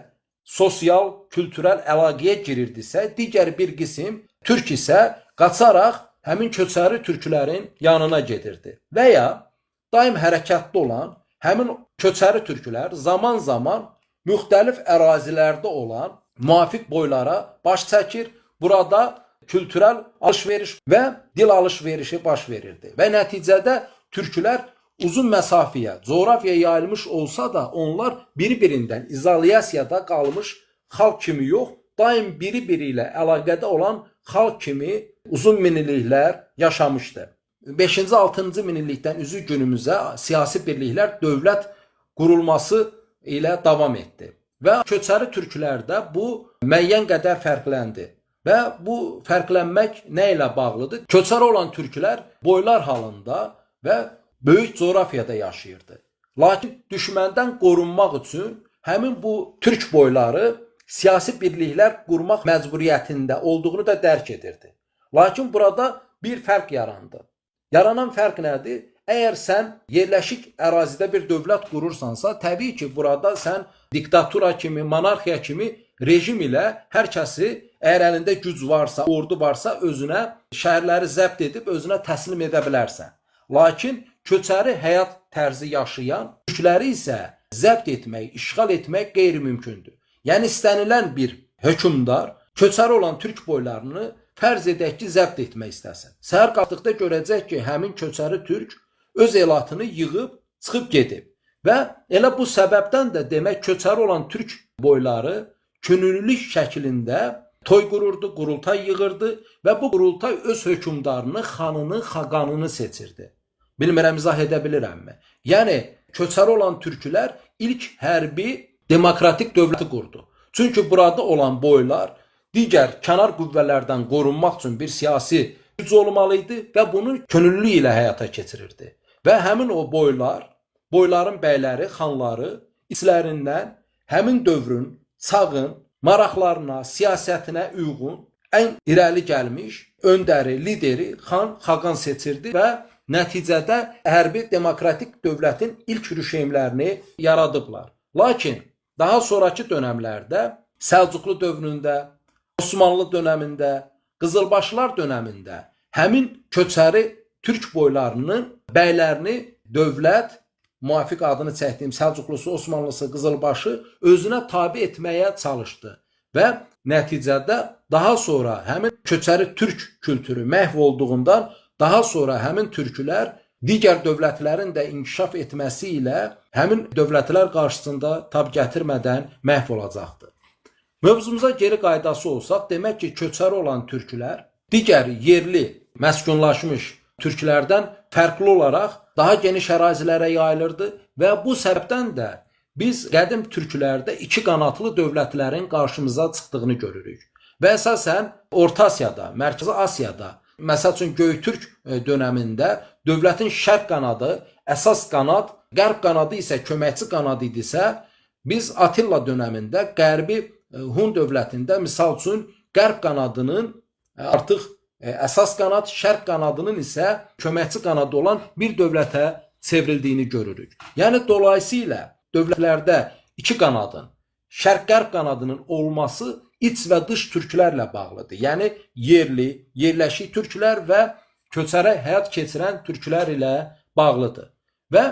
sosial, kültürel əlaqəyə girirdisə, digər bir qism türk isə qaçaraq həmin köçəri türklərin yanına gedirdi. Və ya daim hərəkətdə olan həmin köçəri türklər zaman-zaman müxtəlif ərazilərdə olan müvafiq boylara baş çəkir. Burada kültürel alış-veriş və dil alış-verişi baş verirdi. Və nəticədə türklər uzun məsafəyə, coğrafiyaya yayılmış olsa da onlar biri-birindən izolyasiyada qalmış xalq kimi yox, daim biri-biri ilə əlaqədə olan xalq kimi uzun minilliklər yaşamışdı. 5-ci, 6-cı minillikdən üzü günümüzə siyasi birliklər, dövlət qurulması ilə davam etdi. Və köçəri türklərdə bu müəyyən qədər fərqləndi. Və bu fərqlənmək nə ilə bağlıdır? Köçəri olan türklər boylar halında və böyük coğrafiyada yaşayırdı. Lakin düşməndən qorunmaq üçün həmin bu türk boyları siyasi birliklər qurmaq məcburiyyətində olduğunu da dərk edirdi. Lakin burada bir fərq yarandı. Yaranan fərq nədir? Əgər sən yerləşik ərazidə bir dövlət qurursansa, təbii ki, burada sən diktatura kimi, monarxiya kimi rejim ilə hər kəsi, əgər əlində güc varsa, ordu varsa, özünə şəhərləri zəbt edib özünə təslim edə bilərsən. Lakin köçəri həyat tərzi yaşayan türkləri isə zəbt etmək, işğal etmək qeyri-mümkündür. Yəni istənilən bir hökmdar köçəri olan türk boylarını fərz edək ki, zəbt etmək istəsin. Səhər qalxdıqda görəcək ki, həmin köçəri türk öz elatını yığıb, çıxıb gedib. Və elə bu səbəbdən də demək köçəri olan türk boyları könüllülük şəklində toy qururdu, qurultay yığırdı və bu qurultay öz hökmdarını, xanını, xaqanını seçirdi. Bilmirəm, izah edə bilirəmmi? Yəni, köçəri olan türklər ilk hərbi demokratik dövləti qurdu. Çünki burada olan boylar digər kənar qüvvələrdən qorunmaq üçün bir siyasi güc olmalıydı və bunu könüllü ilə həyata keçirirdi. Və həmin o boylar, boyların bəyləri, xanları içlərindən həmin dövrün, çağın, maraqlarına, siyasətinə uyğun ən irəli gəlmiş öndəri, lideri, xan, xaqan seçirdi və nəticədə hərbi demokratik dövlətin ilk rüşeymlərini yaradıblar. Lakin daha sonraki dönəmlərdə Səlcuqlu dövründə, Osmanlı dönəmində, Qızılbaşlar dönəmində həmin köçəri türk boylarının bəylərini dövlət, müvafiq adını çəkdiyim Səlcuqlusu, Osmanlısı, Qızılbaşı özünə tabe etməyə çalışdı və nəticədə daha sonra həmin köçəri türk kültürü məhv olduğundan daha sonra həmin türkülər digər dövlətlərin də inkişaf etməsi ilə həmin dövlətlər qarşısında tab gətirmədən məhv olacaqdır. Mövzumuza geri qaydası olsaq, demək ki, köçəri olan türkülər digər yerli, məskunlaşmış türklərdən fərqli olaraq daha geniş ərazilərə yayılırdı və bu səbəbdən də biz qədim türkülərdə iki qanatlı dövlətlərin qarşımıza çıxdığını görürük. Və əsasən Orta Asiyada, Mərkəzi Asiyada, məsəl üçün Göytürk dönəmində dövlətin şərq qanadı, əsas qanad, qərb qanadı isə köməkçi qanadı idisə, biz Atilla dönəmində qərbi Hun dövlətində misal üçün qərb qanadının artıq əsas qanad, şərq qanadının isə köməkçi qanadı olan bir dövlətə çevrildiyini görürük. Yəni dolayısıyla dövlətlərdə iki qanadın, şərq-qərb qanadının olması iç və dış türklərlə bağlıdır. Yəni yerli, yerləşik türklər və köçəri həyat keçirən türklər ilə bağlıdır. Və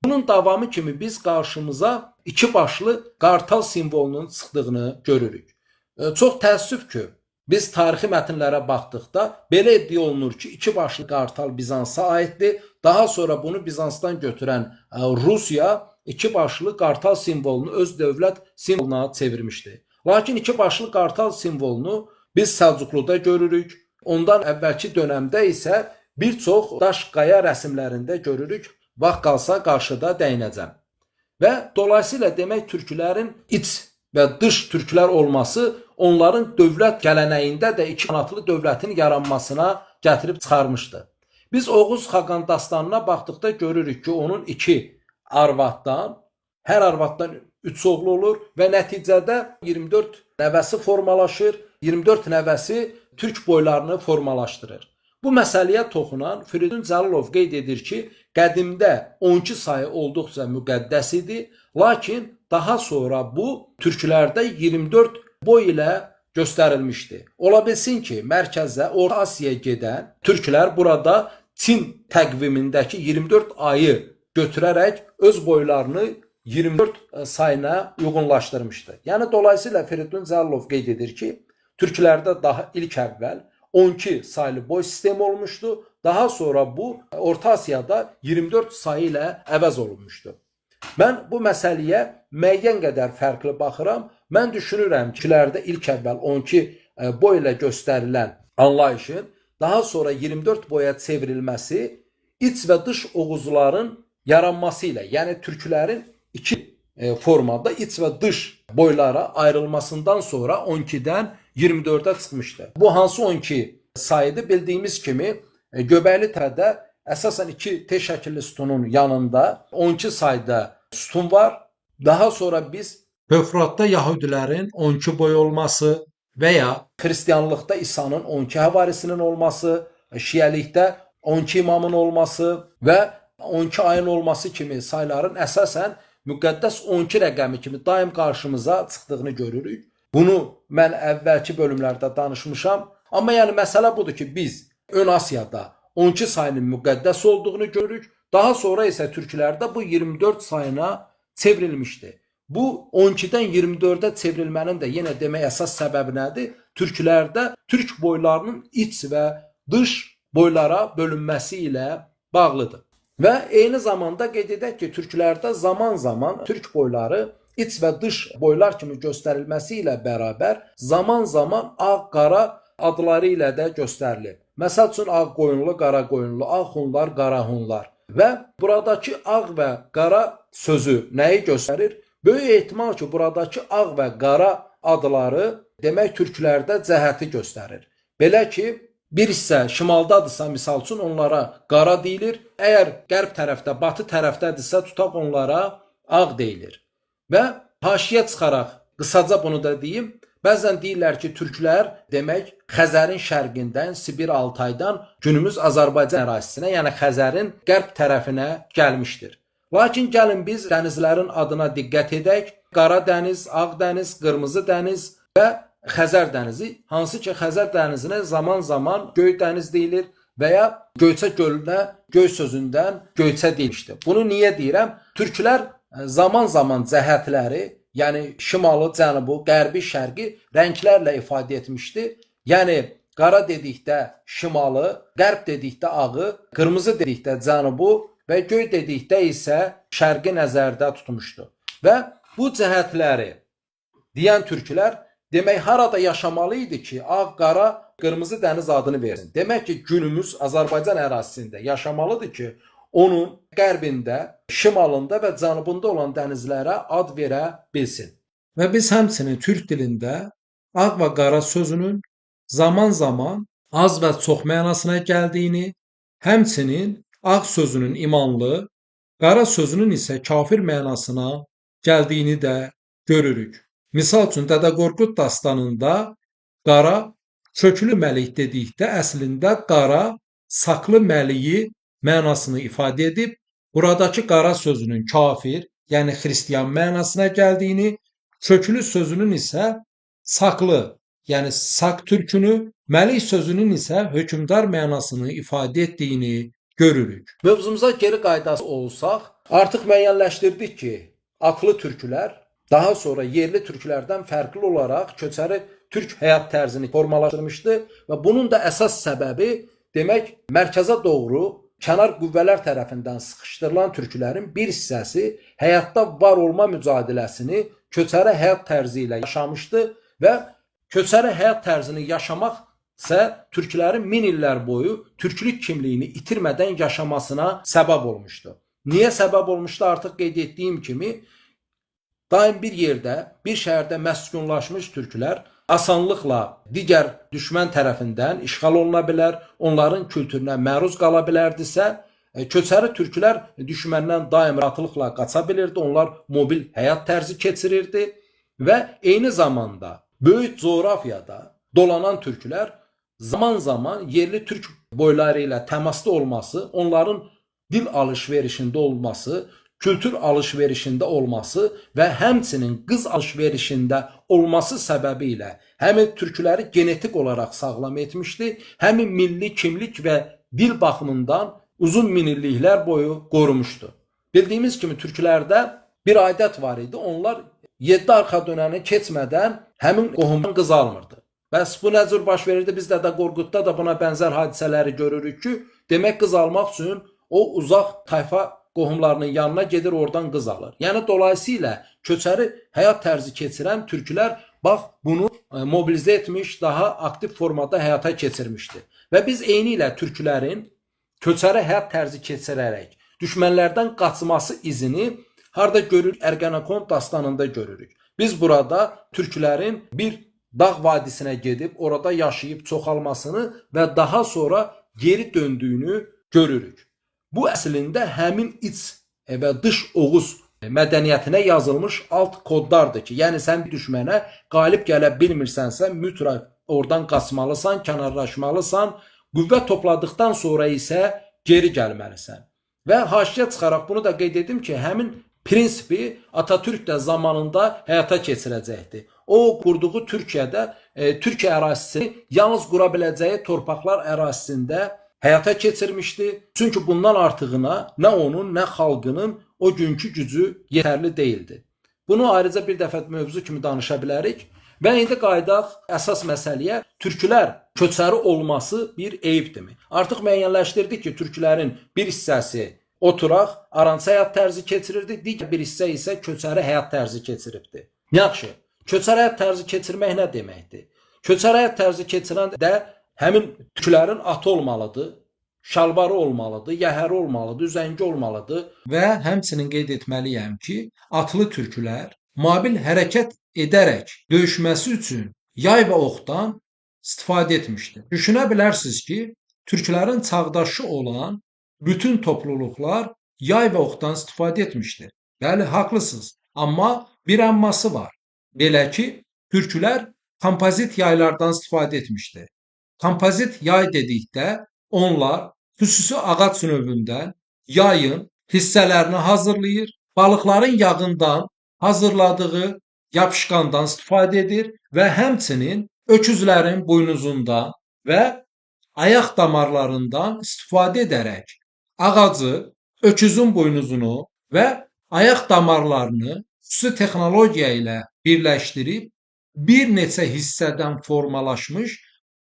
bunun davamı kimi biz qarşımıza iki başlı qartal simvolunun çıxdığını görürük. Çox təəssüf ki, biz tarixi mətnlərə baxdıqda belə iddia olunur ki, iki başlı qartal Bizansa aiddir. Daha sonra bunu Bizansdan götürən Rusiya iki başlı qartal simvolunu öz dövlət simvoluna çevirmişdi. Lakin iki başlı qartal simvolunu biz Səlcuqluda görürük. Ondan əvvəlki dönəmdə isə bir çox daş qaya rəsmlərində görürük. Vaxt qalsa qarşıda dəyinəcəm. Və dolayısıyla demək türkülərin iç və dış türklər olması onların dövlət gələnəyində də iki qanatlı dövlətin yaranmasına gətirib çıxarmışdı. Biz Oğuz Xaqan dastanına baxdıqda görürük ki, onun iki arvaddan, hər arvaddan 3 oğlu olur və nəticədə 24 nəvəsi formalaşır, 24 nəvəsi türk boylarını formalaşdırır. Bu məsələyə toxunan Firidun Cəlilov qeyd edir ki, qədimdə 12 sayı olduqca müqəddəs idi, lakin daha sonra bu türklərdə 24 boy ilə göstərilmişdi. Ola bilsin ki, mərkəzdə Orta Asiyaya gedən türklər burada Çin təqvimindəki 24 ayı götürərək öz boylarını 24 sayına uyğunlaşdırmışdı. Yəni dolayısıyla Firidun Cəlilov qeyd edir ki, türklərdə daha ilk əvvəl 12 saylı boy sistemi olmuşdu. Daha sonra bu Orta Asiyada 24 sayı ilə əvəz olunmuşdu. Mən bu məsələyə müəyyən qədər fərqli baxıram. Mən düşünürəm ki, türklərdə ilk əvvəl 12 boy ilə göstərilən anlayışın daha sonra 24 boya çevrilməsi iç və dış oğuzların yaranması ilə, yəni türklərin iki formada iç və dış boylara ayrılmasından sonra 12-dən 24-ə çıxmışdı. Bu hansı 12 sayıdır? Bildiyimiz kimi Göbəkli Tərədə əsasən iki T şəkilli sütunun yanında 12 sayda sütun var. Daha sonra biz Öfratda Yahudilərin 12 boy olması və ya Xristianlıqda İsa'nın 12 həvarisinin olması, Şiəlikdə 12 imamın olması və 12 ayın olması kimi sayların əsasən müqəddəs 12 rəqəmi kimi daim qarşımıza çıxdığını görürük. Bunu mən əvvəlki bölümlərdə danışmışam. Amma yəni məsələ budur ki, biz Ön Asiyada 12 sayının müqəddəs olduğunu görürük. Daha sonra isə türklərdə bu 24 sayına çevrilmişdi. Bu 12-dən 24-ə çevrilmənin də yenə demək əsas səbəbi nədir? Türklərdə türk boylarının iç və dış boylara bölünməsi ilə bağlıdır. Və eyni zamanda qeyd edək ki, türklərdə zaman-zaman türk boyları iç və dış boylar kimi göstərilməsi ilə bərabər zaman-zaman ağ-qara adları ilə də göstərilir. Məsəl üçün ağ qoyunlu, qara qoyunlu, ağ hunlar, qara hunlar. Və buradakı ağ və qara sözü nəyi göstərir? Böyük ehtimal ki, buradakı ağ və qara adları demək türklərdə cəhəti göstərir. Belə ki, bir hissə şimaldadırsa, misal üçün onlara qara deyilir. Əgər qərb tərəfdə, batı tərəfdədirsə, tutaq onlara ağ deyilir. Və haşiyə çıxaraq qısaca bunu da deyim. Bəzən deyirlər ki, türklər demək Xəzərin şərqindən, Sibir Altaydan günümüz Azərbaycan ərazisinə, yəni Xəzərin qərb tərəfinə gəlmişdir. Lakin gəlin biz dənizlərin adına diqqət edək. Qara dəniz, Ağ dəniz, Qırmızı dəniz və Xəzər dənizi, hansı ki Xəzər dənizinə zaman-zaman Göy dəniz deyilir və ya Göyçə gölünə Göy sözündən Göyçə deyilmişdir. Bunu niyə deyirəm? Türklər zaman-zaman cəhətləri, yəni şimalı, cənubu, qərbi, şərqi rənglərlə ifadə etmişdi. Yəni qara dedikdə şimalı, qərb dedikdə ağı, qırmızı dedikdə cənubu və göy dedikdə isə şərqi nəzərdə tutmuşdu. Və bu cəhətləri deyən türklər demək harada yaşamalı idi ki, ağ, qara, qırmızı dəniz adını versin. Demək ki, günümüz Azərbaycan ərazisində yaşamalıdır ki, onun qərbində, şimalında və cənubunda olan dənizlərə ad verə bilsin. Və biz həmçinin türk dilində ağ və qara sözünün zaman-zaman az və çox mənasına gəldiyini, həmçinin ağ sözünün imanlı, qara sözünün isə kafir mənasına gəldiyini də görürük. Misal üçün Dədə Qorqud dastanında qara köklü məlik dedikdə əslində qara saklı məliyi mənasını ifadə edib, buradakı qara sözünün kafir, yəni xristiyan mənasına gəldiyini, köklü sözünün isə saklı, yəni sak türkünü, məlik sözünün isə hökmdar mənasını ifadə etdiyini görürük. Mövzumuza geri qaydası olsaq, artıq müəyyənləşdirdik ki, atlı türklər daha sonra yerli türklərdən fərqli olaraq köçəri türk həyat tərzini formalaşdırmışdı və bunun da əsas səbəbi demək mərkəzə doğru kənar qüvvələr tərəfindən sıxışdırılan türklərin bir hissəsi həyatda var olma mücadeləsini köçəri həyat tərzi ilə yaşamışdı və köçəri həyat tərzini yaşamaq isə türklərin min illər boyu türklük kimliyini itirmədən yaşamasına səbəb olmuşdu. Niyə səbəb olmuşdu? Artıq qeyd etdiyim kimi daim bir yerdə, bir şəhərdə məskunlaşmış türklər asanlıqla digər düşmən tərəfindən işğal oluna bilər, onların kültürünə məruz qala bilərdisə, köçəri türklər düşməndən daim rahatlıqla qaça bilirdi, onlar mobil həyat tərzi keçirirdi və eyni zamanda böyük coğrafiyada dolanan türklər zaman-zaman yerli türk boyları ilə təmasda olması, onların dil alış-verişində olması, kültür alış-verişində olması və həmçinin qız alış-verişində olması səbəbilə həmin türkləri genetik olaraq sağlam etmişdi, həmin milli kimlik və dil baxımından uzun minilliklər boyu qorumuşdu. Bildiyimiz kimi türklərdə bir adət var idi, onlar 7 arxa dönəni keçmədən həmin qohumun qız almırdı. Bəs bu nə cür baş verirdi? Biz Dədə Qorqudda da buna bənzər hadisələri görürük ki, demək qız almaq üçün o uzaq tayfa qohumlarının yanına gedir, oradan qız alır. Yəni dolayısıyla köçəri həyat tərzi keçirən türklər bax bunu mobilizə etmiş, daha aktiv formada həyata keçirmişdi. Və biz eyni ilə türklərin köçəri həyat tərzi keçirərək düşmənlərdən qaçması izini harda görürük? Ergenekon dastanında görürük. Biz burada türklərin bir dağ vadisinə gedib orada yaşayıb çoxalmasını və daha sonra geri döndüyünü görürük. Bu əslində həmin iç və dış Oğuz mədəniyyətinə yazılmış alt kodlardır ki, yəni sən düşmənə qalib gələ bilmirsənsə mütləq oradan qaçmalısan, kənarlaşmalısan, qüvvə topladıqdan sonra isə geri gəlməlisən. Və haşiyə çıxaraq bunu da qeyd edim ki, həmin prinsipi Atatürk də zamanında həyata keçirəcəkdi. O qurduğu Türkiyədə Türkiyə ərazisini yalnız qura biləcəyi torpaqlar ərazisində həyata keçirmişdi. Çünki bundan artığına nə onun, nə xalqının o günkü gücü yetərli deyildi. Bunu ayrıca bir dəfə mövzu kimi danışa bilərik. Və indi qaydaq əsas məsələyə, türklər köçəri olması bir eyibdirmi? Artıq müəyyənləşdirdik ki, türklərin bir hissəsi oturaq, arançı həyat tərzi keçirirdi, digər bir hissə isə köçəri həyat tərzi keçiribdi. Yaxşı, köçəri həyat tərzi keçirmək nə deməkdir? Köçəri həyat tərzi keçirən də həmin türklərin atı olmalıdır, şalvarı olmalıdır, yəhəri olmalıdır, üzəngi olmalıdır. Və həmçinin qeyd etməliyəm ki, atlı türklər mobil hərəkət edərək döyüşməsi üçün yay və oxdan istifadə etmişdir. Düşünə bilərsiniz ki, türklərin çağdaşı olan bütün topluluqlar yay və oxdan istifadə etmişdir. Bəli, haqlısınız. Amma bir əmması var. Belə ki, türklər kompozit yaylardan istifadə etmişdir. Kompozit yay dedikdə onlar xüsusi ağac növündən yayın hissələrini hazırlayır, balıqların yağından hazırladığı yapışqandan istifadə edir və həmçinin öküzlərin buynuzundan və ayaq damarlarından istifadə edərək ağacı, öküzün buynuzunu və ayaq damarlarını xüsusi texnologiya ilə birləşdirib bir neçə hissədən formalaşmış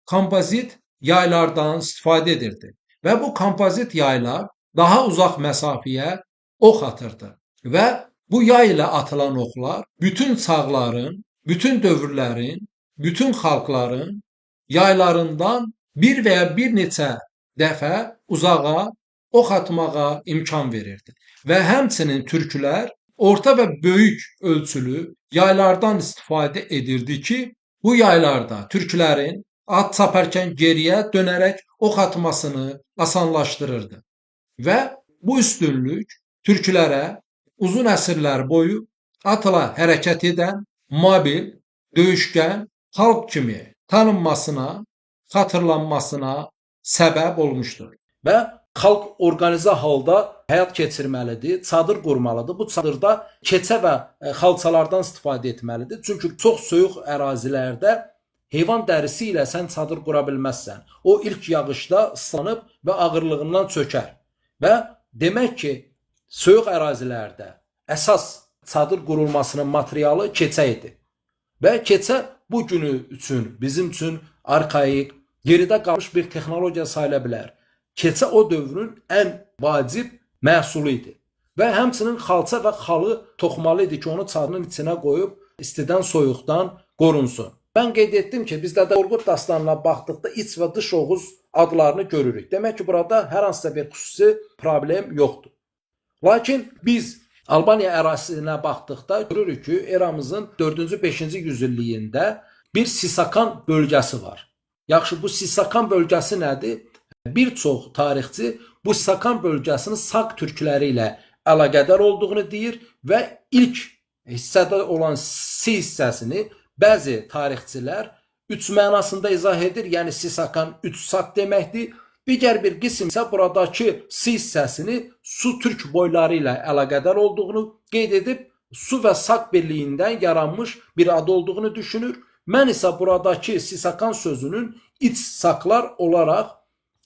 kompozit yaylardan istifadə edirdi. Və bu kompozit yaylar daha uzaq məsafəyə ox atırdı. Və bu yay ilə atılan oxlar bütün çağların, bütün dövrlərin, bütün xalqların yaylarından bir və ya bir neçə dəfə uzağa ox atmağa imkan verirdi. Və həmçinin türklər orta və böyük ölçülü yaylardan istifadə edirdi ki, bu yaylarda türklərin at çaparkən geriyə dönərək ox atmasını asanlaşdırırdı. Və bu üstünlük türklərə uzun əsrlər boyu atla hərəkət edən, mobil, döyüşkən xalq kimi tanınmasına, xatırlanmasına səbəb olmuşdur. Və xalq orqanizə halda həyat keçirməlidir, çadır qurmalıdır. Bu çadırda keçə və xalçalardan istifadə etməlidir. Çünki çox soyuq ərazilərdə heyvan dərisi ilə sən çadır qura bilməzsən. O ilk yağışda ıslanıb və ağırlığından çökər. Və demək ki, soyuq ərazilərdə əsas çadır qurulmasının materialı keçə idi. Və keçə bu günü üçün, bizim üçün arxaik, geridə qalmış bir texnologiya sayıla bilər. Keçə o dövrün ən vacib məhsulu idi. Və həmçinin xalça və xalı toxumalı idi ki, onu çadırın içinə qoyub istidən, soyuqdan qorunsun. Mən qeyd etdim ki, bizdə də Qorqud dastanına baxdıqda iç və dış oğuz adlarını görürük. Demək ki, burada hər hansısa bir xüsusi problem yoxdur. Lakin biz Albaniya ərazisinə baxdıqda görürük ki, eramızın 4-cü, 5-ci yüzilliyində bir Sisakan bölgəsi var. Yaxşı, bu Sisakan bölgəsi nədir? Bir çox tarixçi bu Sisakan bölgəsinin Sak türkləri ilə əlaqədar olduğunu deyir və ilk hissədə olan Si hissəsini bəzi tarixçilər 3 mənasında izah edir. Yəni Sisakan 3 Sak deməkdir. Digər bir qism isə buradakı Si hissəsini Su türk boyları ilə əlaqədar olduğunu qeyd edib, Su və Sak birliyindən yaranmış bir ad olduğunu düşünür. Mən isə buradakı Sisakan sözünün iç saklar olaraq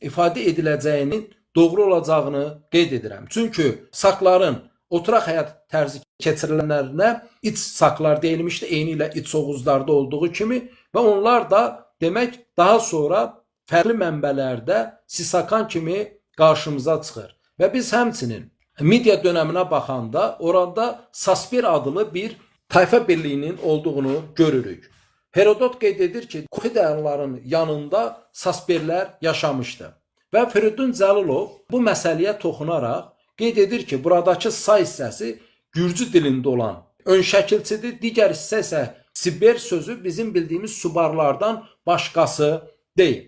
ifadə ediləcəyinin doğru olacağını qeyd edirəm. Çünki sakların oturaq həyat tərzi keçirilənlərinə iç saklar deyilmişdi, eyni ilə iç oğuzlarda olduğu kimi və onlar da demək daha sonra fərqli mənbələrdə Sisakan kimi qarşımıza çıxır. Və biz həmçinin Midiya dönəminə baxanda orada Sasper adlı bir tayfa birliyinin olduğunu görürük. Herodot qeyd edir ki, Kuxidayanların yanında Sasperlər yaşamışdı. Və Firidun Cəlilov bu məsələyə toxunaraq qeyd edir ki, buradakı Say hissəsi Gürcü dilində olan ön şəkilçidir, digər hissə isə Siber sözü bizim bildiyimiz subarlardan başqası deyil.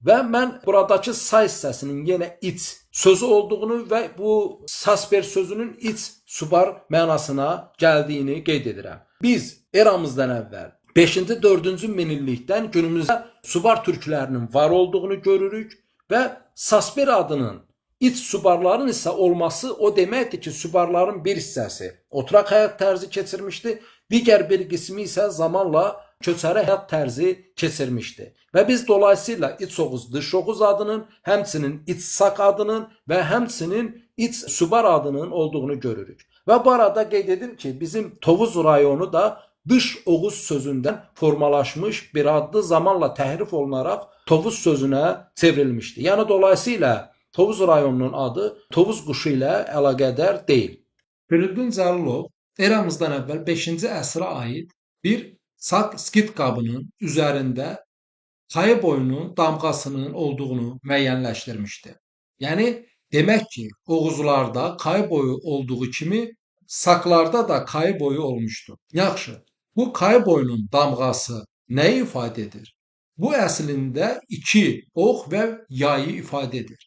Və mən buradakı Say hissəsinin yenə iç sözü olduğunu və bu Sasper sözünün iç subar mənasına gəldiyini qeyd edirəm. Biz eramızdan əvvəl 5-ci, 4-cü minillikdən günümüzdə subar türklərinin var olduğunu görürük və Sasper adının iç subarların isə olması o deməkdir ki, subarların bir hissəsi oturaq həyat tərzi keçirmişdi, digər bir qismi isə zamanla köçəri həyat tərzi keçirmişdi. Və biz dolayısıyla iç oğuz, dış oğuz adının, həmçinin iç sak adının və həmçinin iç subar adının olduğunu görürük. Və bu arada qeyd edim ki, bizim Tovuz rayonu da dış oğuz sözündən formalaşmış bir adlı zamanla təhrif olunaraq Tovuz sözünə çevrilmişdi. Yəni dolayısıyla Tovuz rayonunun adı Tovuz quşu ilə əlaqədar deyil. Firidun Cəlilov eramızdan əvvəl 5-ci əsrə aid bir sak skit qabının üzərində Kayı boyunun damğasının olduğunu müəyyənləşdirmişdi. Yəni demək ki, oğuzlarda Kayı boyu olduğu kimi saklarda da Kayı boyu olmuşdu. Yaxşı, bu Kayı boyunun damğası nəyi ifadə edir? Bu əslində iki ox və yayı ifadə edir.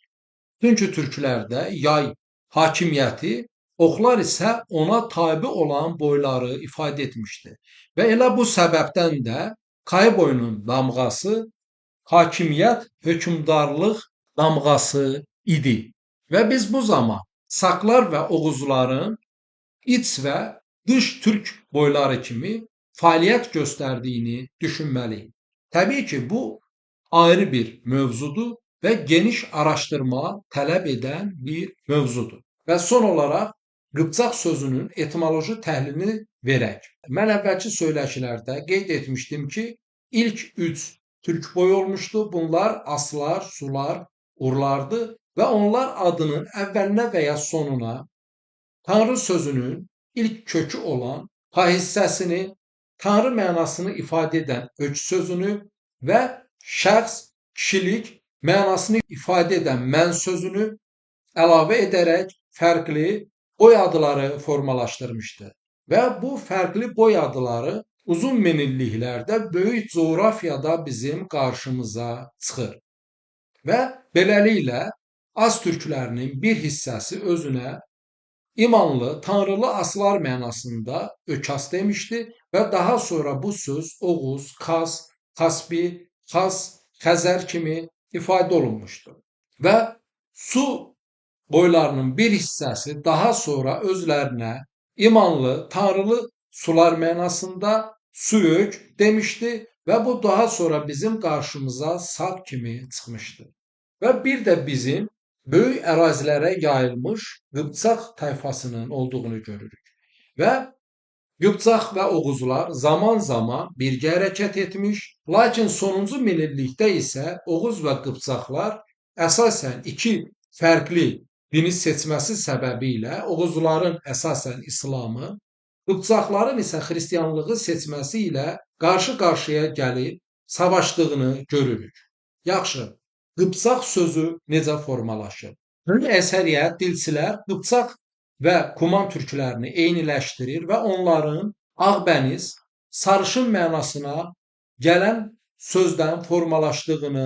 Çünki türklərdə yay hakimiyyəti, oxlar isə ona tabe olan boyları ifadə etmişdi. Və elə bu səbəbdən də Kayı boyunun damğası hakimiyyət, hökmdarlıq damğası idi. Və biz bu zaman Saklar və Oğuzların iç və dış türk boyları kimi fəaliyyət göstərdiyini düşünməliyik. Təbii ki, bu ayrı bir mövzudur və geniş araşdırma tələb edən bir mövzudur. Və son olaraq Qıpçaq sözünün etimoloji təhlilini verək. Mən əvvəlki söyləşilərdə qeyd etmişdim ki, ilk 3 türk boyu olmuşdu. Bunlar aslar, sular, urlardı və onlar adının əvvəlinə və ya sonuna Tanrı sözünün ilk kökü olan ha hissəsini, Tanrı mənasını ifadə edən öç sözünü və şəxs, kişilik mənasını ifadə edən mən sözünü əlavə edərək fərqli boy adları formalaşdırmışdı. Və bu fərqli boy adları uzun minilliklərdə böyük coğrafiyada bizim qarşımıza çıxır. Və beləliklə Az türklərinin bir hissəsi özünə İmanlı, tanrılı aslar mənasında ökaz demişdi və daha sonra bu söz Oğuz, Kaz, Kaspi, Xas, Xəzər kimi ifadə olunmuşdu. Və su boylarının bir hissəsi daha sonra özlərinə imanlı, tanrılı sular mənasında Suyök demişdi və bu daha sonra bizim qarşımıza sap kimi çıxmışdı. Və bir də bizim böyük ərazilərə yayılmış Qıpçaq tayfasının olduğunu görürük. Və Qıpçaq və Oğuzlar zaman-zaman birgə hərəkət etmiş, lakin sonuncu minillikdə isə Oğuz və Qıpçaqlar əsasən iki fərqli dini seçməsi səbəbilə Oğuzların əsasən İslamı, Qıpçaqların isə xristianlığı seçməsi ilə qarşı-qarşıya gəlib savaşdığını görürük. Yaxşı, Qıpçaq sözü necə formalaşır? Ümumi əsəriyyət dilçilər Qıpçaq və Kuman türklərini eyniləşdirir və onların ağbəniz, sarışın mənasına gələn sözdən formalaşdığını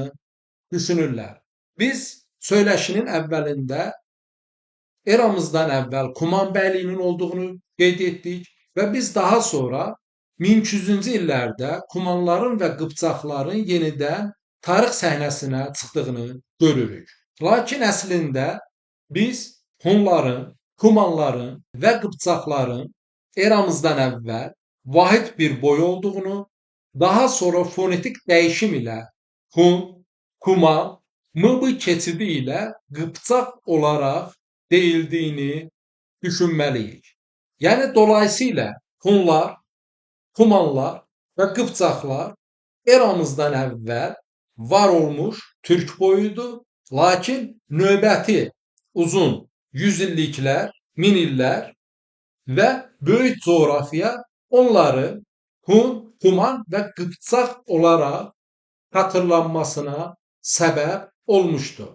düşünürlər. Biz söyləşinin əvvəlində eramızdan əvvəl Kuman bəyliyinin olduğunu qeyd etdik və biz daha sonra 1200-cü illərdə Kumanların və Qıpçaqların yenidən tarix səhnəsinə çıxdığını görürük. Lakin əslində biz Hunların, Kumanların və Qıpçaqların eramızdan əvvəl vahid bir boy olduğunu, daha sonra fonetik dəyişim ilə Hun, Kuman, M-B keçidi ilə Qıpçaq olaraq deyildiyini düşünməliyik. Yəni dolayısıyla Hunlar, Kumanlar və Qıpçaqlar eramızdan əvvəl var olmuş türk boyudur, lakin növbəti uzun yüzilliklər, min illər və böyük coğrafiya onları Hun, Kuman və Qıpçaq olaraq xatırlanmasına səbəb olmuşdur.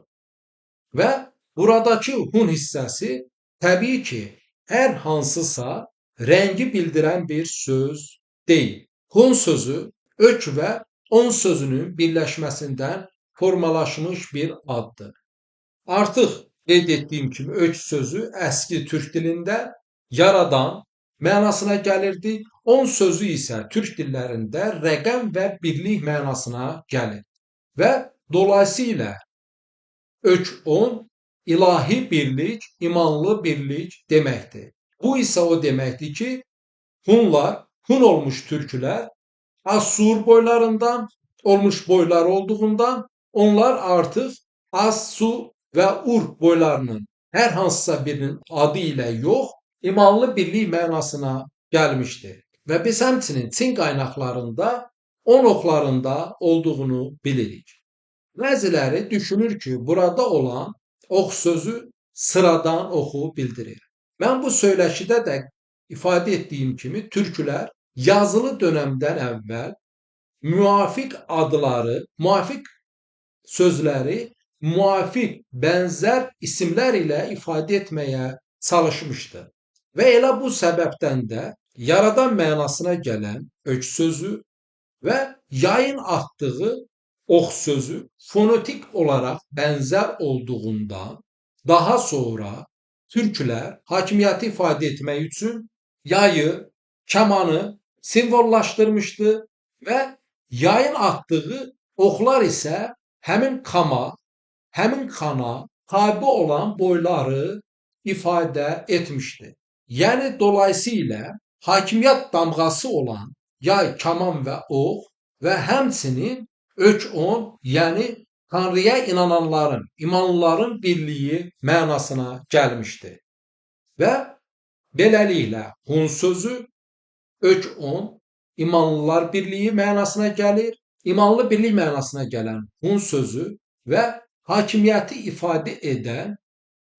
Və buradakı Hun hissəsi təbii ki, hər hansısa rəngi bildirən bir söz deyil. Hun sözü ök və on sözünün birləşməsindən formalaşmış bir addır. Artıq qeyd etdiyim kimi ök sözü əski türk dilində yaradan mənasına gəlirdi. On sözü isə türk dillərində rəqəm və birlik mənasına gəlir. Və dolayısıyla ök on ilahi birlik, imanlı birlik deməkdir. Bu isə o deməkdir ki, Hunlar, Hun olmuş türklər Assur boylarından olmuş boylar olduğundan onlar artıq Assu və Ur boylarının hər hansısa birinin adı ilə yox, imanlı birlik mənasına gəlmişdir. Və biz həmçinin Çin qaynaqlarında on oxlarında olduğunu bilirik. Bəziləri düşünür ki, burada olan ox sözü sıradan oxu bildirir. Mən bu söyləşidə də ifadə etdiyim kimi türklər yazılı dönəmdən əvvəl müvafiq adları, müvafiq sözləri müvafiq bənzər isimlər ilə ifadə etməyə çalışmışdı. Və elə bu səbəbdən də yaradan mənasına gələn ök sözü və yayın atdığı ox sözü fonetik olaraq bənzər olduğundan daha sonra türklər hakimiyyəti ifadə etmək üçün yayı, kamanı simvollaşdırmışdı və yayın atdığı oxlar isə həmin kama, həmin xana tabi olan boyları ifadə etmişdi. Yəni dolayısıyla hakimiyyət damğası olan yay, kaman və ox və həmçinin ök-on, yəni Tanrıya inananların, imanlıların birliyi mənasına gəlmişdi. Və beləliklə Hun sözü ök-on, imanlılar birliyi mənasına gəlir. İmanlı birlik mənasına gələn Hun sözü və hakimiyyəti ifadə edən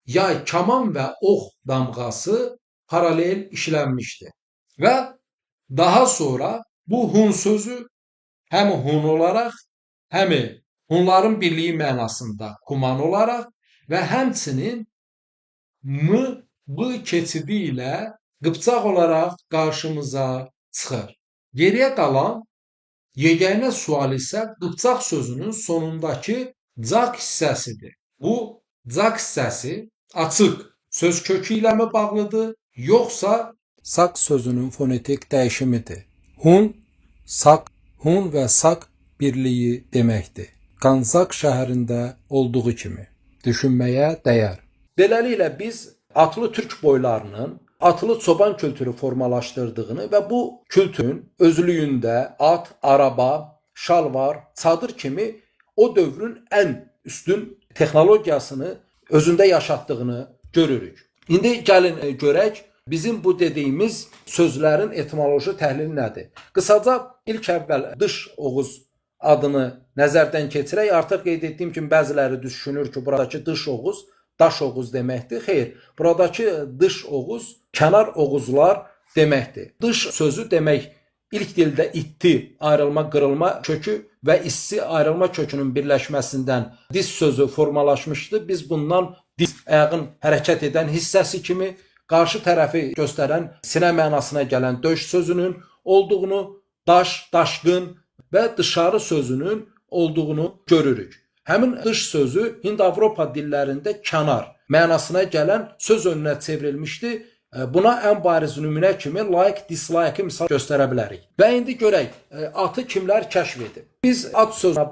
yay, kaman və ox damğası paralel işlənmişdi. Və daha sonra bu Hun sözü həm Hun olaraq, həm Hunların birliyi mənasında Kuman olaraq və həmçinin M-B keçidi ilə qıpçaq olaraq qarşımıza çıxır. Geriyə qalan yeganə sual isə qıpçaq sözünün sonundakı caq hissəsidir. Bu caq hissəsi açıq söz kökü ilə mi bağlıdır, yoxsa sak sözünün fonetik dəyişimidir? Hun, sak, Hun və sak birliyi deməkdir. Qanzaq şəhərində olduğu kimi düşünməyə dəyər. Beləliklə biz atlı türk boylarının atlı çoban kültürü formalaşdırdığını və bu kültürün özlüyündə at, araba, şalvar, çadır kimi o dövrün ən üstün texnologiyasını özündə yaşatdığını görürük. İndi gəlin görək bizim bu dediyimiz sözlərin etimoloji təhlili nədir? Qısaca ilk əvvəl dış oğuz adını nəzərdən keçirək. Artıq qeyd etdiyim kimi bəziləri düşünür ki, buradakı dış oğuz daş oğuz deməkdir. Xeyr, buradakı dış oğuz kənar oğuzlar deməkdir. Dış sözü demək ilk dildə itti, ayrılma, qırılma kökü və issi ayrılma kökünün birləşməsindən dis sözü formalaşmışdı. Biz bundan dis, ayağın hərəkət edən hissəsi kimi qarşı tərəfi göstərən sinə mənasına gələn döş sözünün olduğunu, daş, daşqın və dışarı sözünün olduğunu görürük. Həmin dış sözü Hind-Avropa dillərində kənar mənasına gələn söz önünə çevrilmişdi. Buna ən bariz nümunə kimi like, dislike misal göstərə bilərik. Və indi görək, atı kimlər kəşf edib? Biz at sözünə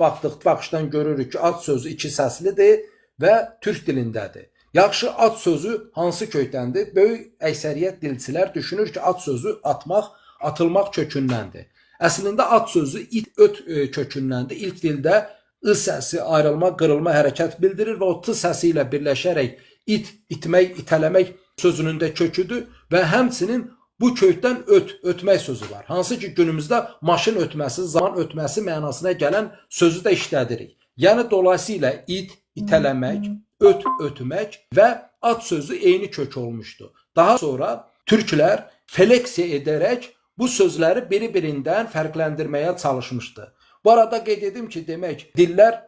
baxışdan görürük ki, at sözü iki səslidir və türk dilindədir. Yaxşı, at sözü hansı kökdəndir? Böyük əksəriyyət dilçilər düşünür ki, at sözü atmaq, atılmaq kökündəndir. Əslində at sözü it, öt kökündəndir. İlk dildə I səsi ayrılma, qırılma, hərəkət bildirir və o T səsi ilə birləşərək it, itmək, itələmək sözünün də köküdür və həmçinin bu kökdən ötmək sözü var. Hansı ki günümüzdə maşın ötməsi, zaman ötməsi mənasına gələn sözü də işlədirik. Yəni dolayısıyla it, itələmək, ötmək və at sözü eyni kök olmuşdu. Daha sonra türklər fleksiya edərək bu sözləri biri-birindən fərqləndirməyə çalışmışdı. Bu arada qeyd edim ki, demək dillər,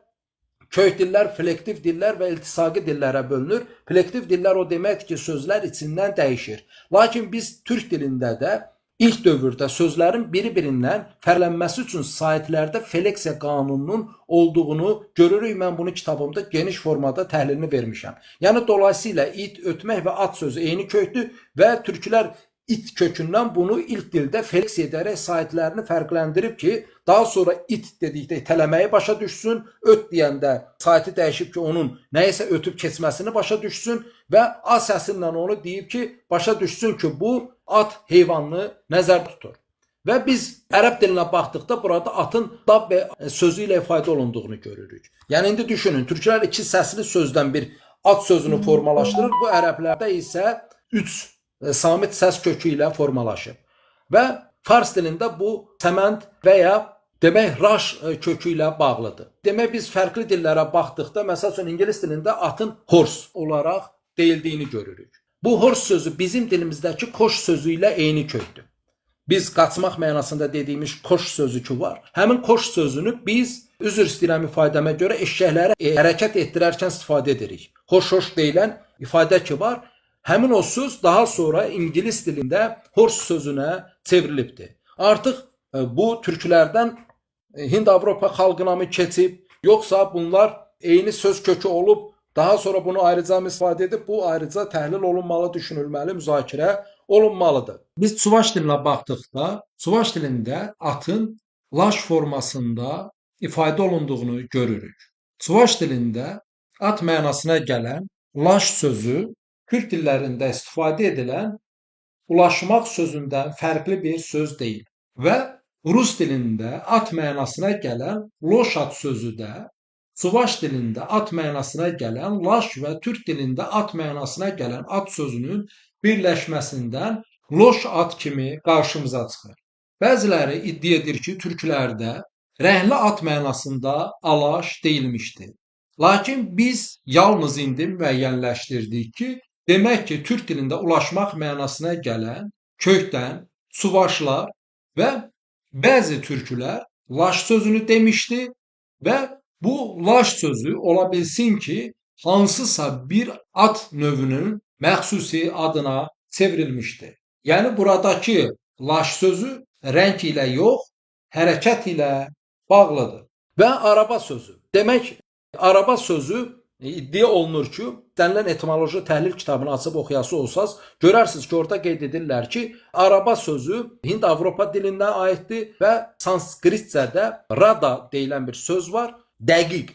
kök dillər, flektiv dillər və iltisaqi dillərə bölünür. Flektiv dillər o deməkdir ki, sözlər içindən dəyişir. Lakin biz türk dilində də ilk dövrdə sözlərin biri-birindən fərqlənməsi üçün saytlərdə fleksiya qanununun olduğunu görürük. Mən bunu kitabımda geniş formada təhlilini vermişəm. Yəni dolayısıyla it, ötmək və at sözü eyni kökdür və türklər it kökündən bunu ilk dildə fleksiya edərək saytlərini fərqləndirib ki, daha sonra it dedikdə itələməyi başa düşsün, öt deyəndə saytı dəyişib ki, onun nəyisə ötüb keçməsini başa düşsün və A səsinlə onu deyib ki, başa düşsün ki, bu at heyvanını nəzərdə tutur. Və biz ərəb dilinə baxdıqda burada atın dab və sözü ilə ifadə olunduğunu görürük. Yəni indi düşünün, türklər iki səsli sözdən bir at sözünü formalaşdırır, bu ərəblərdə isə üç samit səs kökü ilə formalaşıb. Və fars dilində bu səmənd və ya demək raş kökü ilə bağlıdır. Demək biz fərqli dillərə baxdıqda, məsəl üçün ingilis dilində atın horse olaraq deyildiyini görürük. Bu horse sözü bizim dilimizdəki koş sözü ilə eyni kökdür. Biz qaçmaq mənasında dediyimiz koş sözü ki var. Həmin koş sözünü biz üzr istəyirəm ifadəmə görə eşşəklərə hərəkət etdirərkən istifadə edirik. Hoş deyilən ifadə ki var. Həmin o söz daha sonra ingilis dilində horse sözünə çevrilibdir. Artıq bu türklərdən Hind-Avropa xalqına mı keçib, yoxsa bunlar eyni söz kökü olub, daha sonra bunu ayrıca istifadə edib, bu ayrıca təhlil olunmalı, düşünülməli, müzakirə olunmalıdır. Biz Çuvaş dilinə baxdıqda, Çuvaş dilində atın laş formasında ifadə olunduğunu görürük. Çuvaş dilində at mənasına gələn laş sözü Türk dillərində istifadə edilən ulaşmaq sözündən fərqli bir söz deyil. Və rus dilində at mənasına gələn loşad sözü də, Suvaş dilində at mənasına gələn laş və türk dilində at mənasına gələn at sözünün birləşməsindən loş at kimi qarşımıza çıxır. Bəziləri iddia edir ki, türklərdə rəhli at mənasında alaş deyilmişdir. Lakin biz yalnız indi müəyyənləşdirdik ki, demək ki, türk dilində ulaşmaq mənasına gələn kökdən suvaşlar və bəzi türklər laş sözünü demişdi və bu laş sözü ola bilsin ki, hansısa bir at növünün məxsusi adına çevrilmişdir. Yəni buradakı laş sözü rəng ilə yox, hərəkət ilə bağlıdır. Və araba sözü. Demək, araba sözü iddia olunur ki, denilən etimoloji təhlil kitabını açıb oxuyası olsaz, görərsiniz ki, orada qeyd edirlər ki, araba sözü Hind-Avropa dilindən aiddir və sanskritcədə rada deyilən bir söz var. Dəqiq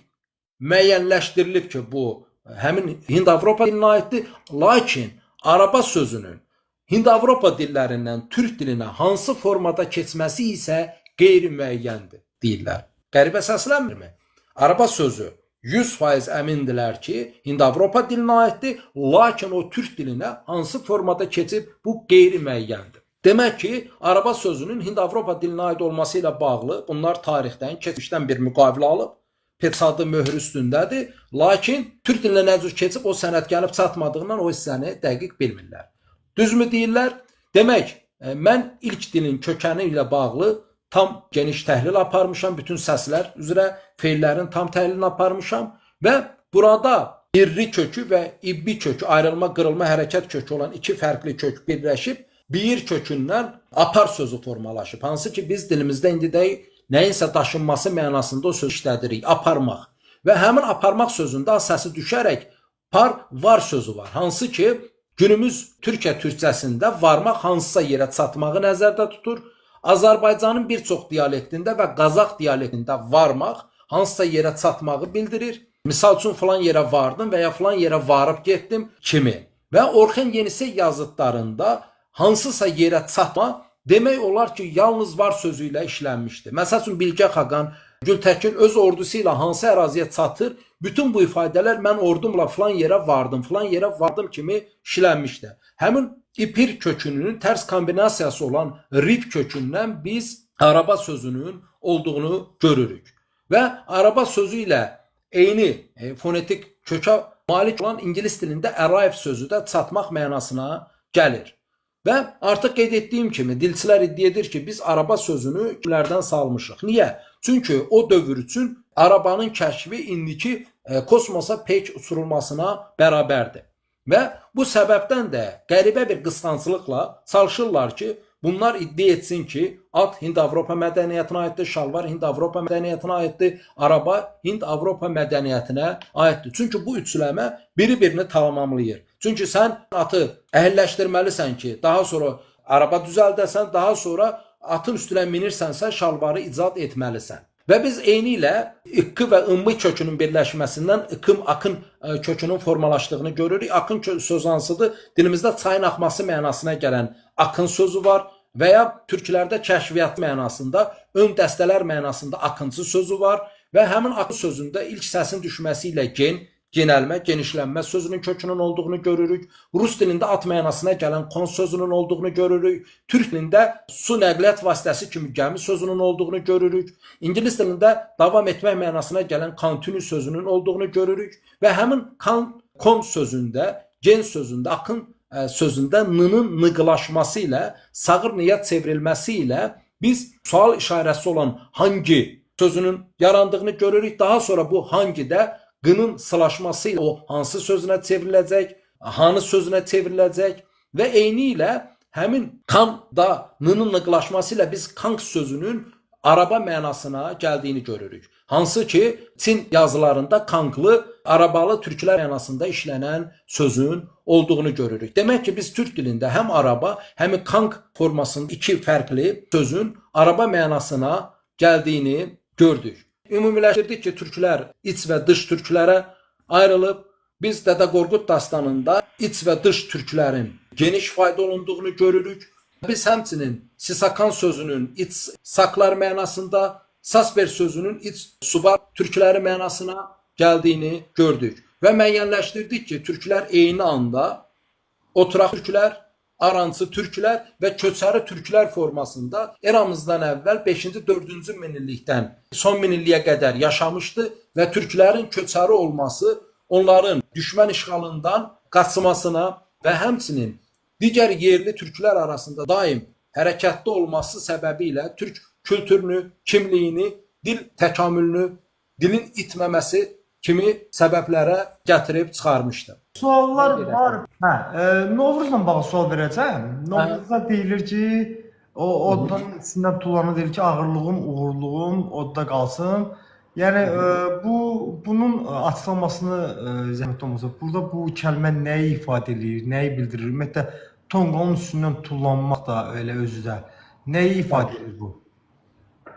müəyyənləşdirilib ki, bu həmin Hind-Avropa dilinə aiddir. Lakin araba sözünün Hind-Avropa dillərindən türk dilinə hansı formada keçməsi isə qeyri-müəyyəndir deyirlər. Qəribə səslənmirmi? Araba sözü 100% əmindirlər ki, Hind-Avropa dilinə aiddir, lakin o türk dilinə hansı formada keçib bu qeyri-müəyyəndir. Demək ki, araba sözünün Hind-Avropa dilinə aid olması ilə bağlı bunlar tarixdən, keçmişdən bir müqavilə alıb, Petsadı möhrü üstündədir, lakin türk dilinə nə cür keçib o sənəd gəlib çatmadığından o hissəni dəqiq bilmirlər. Düzmü deyirlər? Demək, mən ilk dilin kökəni ilə bağlı tam geniş təhlil aparmışam, bütün səslər üzrə feillərin tam təhlilini aparmışam və burada irri kökü və ibbi kökü, ayrılma, qırılma, hərəkət kökü olan iki fərqli kök birləşib, bir kökündən apar sözü formalaşıb. Hansı ki, biz dilimizdə indi deyik, nəyinsə daşınması mənasında o söz işlədirik, aparmaq. Və həmin aparmaq sözündə səsi düşərək par var sözü var. Hansı ki, günümüz Türkiyə türkcəsində varmaq hansısa yerə çatmağı nəzərdə tutur. Azərbaycanın bir çox dialektində və Qazaq dialektində varmaq hansısa yerə çatmağı bildirir. Misal üçün filan yerə vardım və ya filan yerə varıb getdim kimi. Və Orxan Yenisey yazıtlarında hansısa yerə çatma demək olar ki, yalnız var sözü ilə işlənmişdir. Məsəl üçün Bilgə Xaqan Gültəkin öz ordusu ilə hansı əraziyə çatır, bütün bu ifadələr mən ordumla filan yerə vardım kimi işlənmişdir. Həmin ipir kökünün tərs kombinasiyası olan rip kökündən biz araba sözünün olduğunu görürük. Və araba sözü ilə eyni fonetik kökə malik olan ingilis dilində arrive sözü də çatmaq mənasına gəlir. Və artıq qeyd etdiyim kimi dilçilər iddia edir ki, biz araba sözünü kimlərdən salmışıq. Niyə? Çünki o dövr üçün arabanın kəşfi indiki kosmosa pek uçurulmasına bərabərdir. Və bu səbəbdən də qəribə bir qısqanclıqla çalışırlar ki, bunlar iddia etsin ki, at Hind-Avropa mədəniyyətinə aiddir, şalvar Hind-Avropa mədəniyyətinə aiddir, araba Hind-Avropa mədəniyyətinə aiddir. Çünki bu üçləmə biri-birini tamamlayır. Çünki sən atı əhəlləşdirməlisən ki, daha sonra araba düzəldəsən, daha sonra atın üstünə minirsənsə şalvarı icad etməlisən. Və biz eyni ilə ıqqı və ımmı kökünün birləşməsindən ıqqım, akın kökünün formalaşdığını görürük. Akın sözü hansıdır? Dilimizdə çayın axması mənasına gələn akın sözü var və ya türklərdə kəşfiyyat mənasında, ön dəstələr mənasında akıncı sözü var və həmin akın sözündə ilk səsin düşməsi ilə genəlmə, genişlənmə sözünün kökünün olduğunu görürük. Rus dilində at mənasına gələn kon sözünün olduğunu görürük. Türk dilində su nəqliyyat vasitəsi kimi gəmi sözünün olduğunu görürük. İngilis dilində davam etmək mənasına gələn continue sözünün olduğunu görürük. Və həmin kon sözündə, gen sözündə, akın sözündə n-nın nıqılaşması ilə, sağır niyyət çevrilməsi ilə biz sual işarəsi olan hangi sözünün yarandığını görürük. Daha sonra bu hangi də qının sılaşması ilə o hansı sözünə çevriləcək, hanı sözünə çevriləcək və eyni ilə həmin kan da n-nın nıqlaşması ilə biz kank sözünün araba mənasına gəldiyini görürük. Hansı ki, Çin yazılarında kanklı, arabalı türklər mənasında işlənən sözün olduğunu görürük. Demək ki, biz türk dilində həm araba, həm kank formasında iki fərqli sözün araba mənasına gəldiyini gördük. Ümumiləşdirdik ki, türklər iç və dış türklərə ayrılıb. Biz Dədə Qorqud dastanında iç və dış türklərin geniş fayda olunduğunu görürük. Biz həmçinin Sisakan sözünün iç saklar mənasında, Sasber sözünün iç subar türkləri mənasına gəldiyini gördük. Və müəyyənləşdirdik ki, türklər eyni anda oturaq türklər, arançı türklər və köçəri türklər formasında eramızdan əvvəl 5-ci, 4-cü minillikdən son minilliyə qədər yaşamışdı və türklərin köçəri olması onların düşmən işğalından qaçmasına və həmçinin digər yerli türklər arasında daim hərəkətdə olması səbəbilə türk kültürünü, kimliyini, dil təkamülünü, dilin itməməsi kimi səbəblərə gətirib çıxarmışdı. Suallar var. Novruzla bağlı sual verəcəm. Novruzda deyilir ki, o oddan içindən tulanı deyir ki, ağırlığım, uğurluğum odda qalsın. Yəni bunun açıqlamasını zəhmət olmasa, burada bu kəlmə nəyi ifadə edir, nəyi bildirir? Ümumiyyətlə tonqalın üstündən tullanmaq da elə özü də nəyi ifadə edir bu?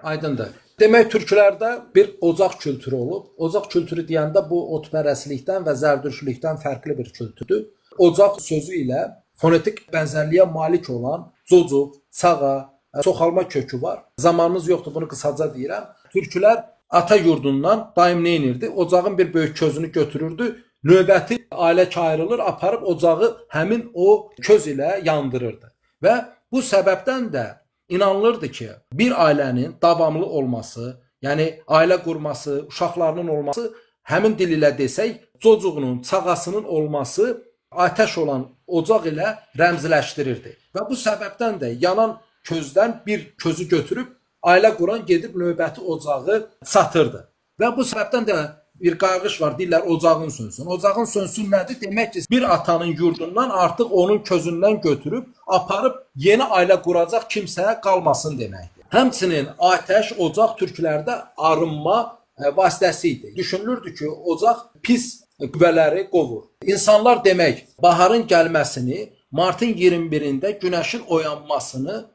Aydındır. Demək, türklərdə bir ocaq kültürü olub. Ocaq kültürü deyəndə bu otpərəstlikdən və zərdüştlükdən fərqli bir kültürdür. Ocaq sözü ilə fonetik bənzərliyə malik olan cocuq, çağa, çoxalma kökü var. Zamanımız yoxdur, bunu qısaca deyirəm. Türklər ata yurdundan daim nə edirdi? Ocağın bir böyük közünü götürürdü. Növbəti ailə ayrılır, aparıb ocağı həmin o köz ilə yandırırdı. Və bu səbəbdən də İnanılırdı ki, bir ailənin davamlı olması, yəni ailə qurması, uşaqlarının olması, həmin dil ilə desək, cocuğunun, çağasının olması ateş olan ocaq ilə rəmzləşdirirdi. Və bu səbəbdən də yanan közdən bir közü götürüb, ailə quran gedib növbəti ocağı satırdı. Və bu səbəbdən də bir qarğış var, deyirlər ocağın sönsün. Ocağın sönsün nədir? Demək ki, bir atanın yurdundan artıq onun közündən götürüb, aparıb yeni ailə quracaq kimsəyə qalmasın deməkdir. Həmçinin ateş, ocaq türklərdə arınma vasitəsi idi. Düşünülürdü ki, ocaq pis qüvvələri qovur. İnsanlar demək, baharın gəlməsini, martın 21-də günəşin oyanmasını,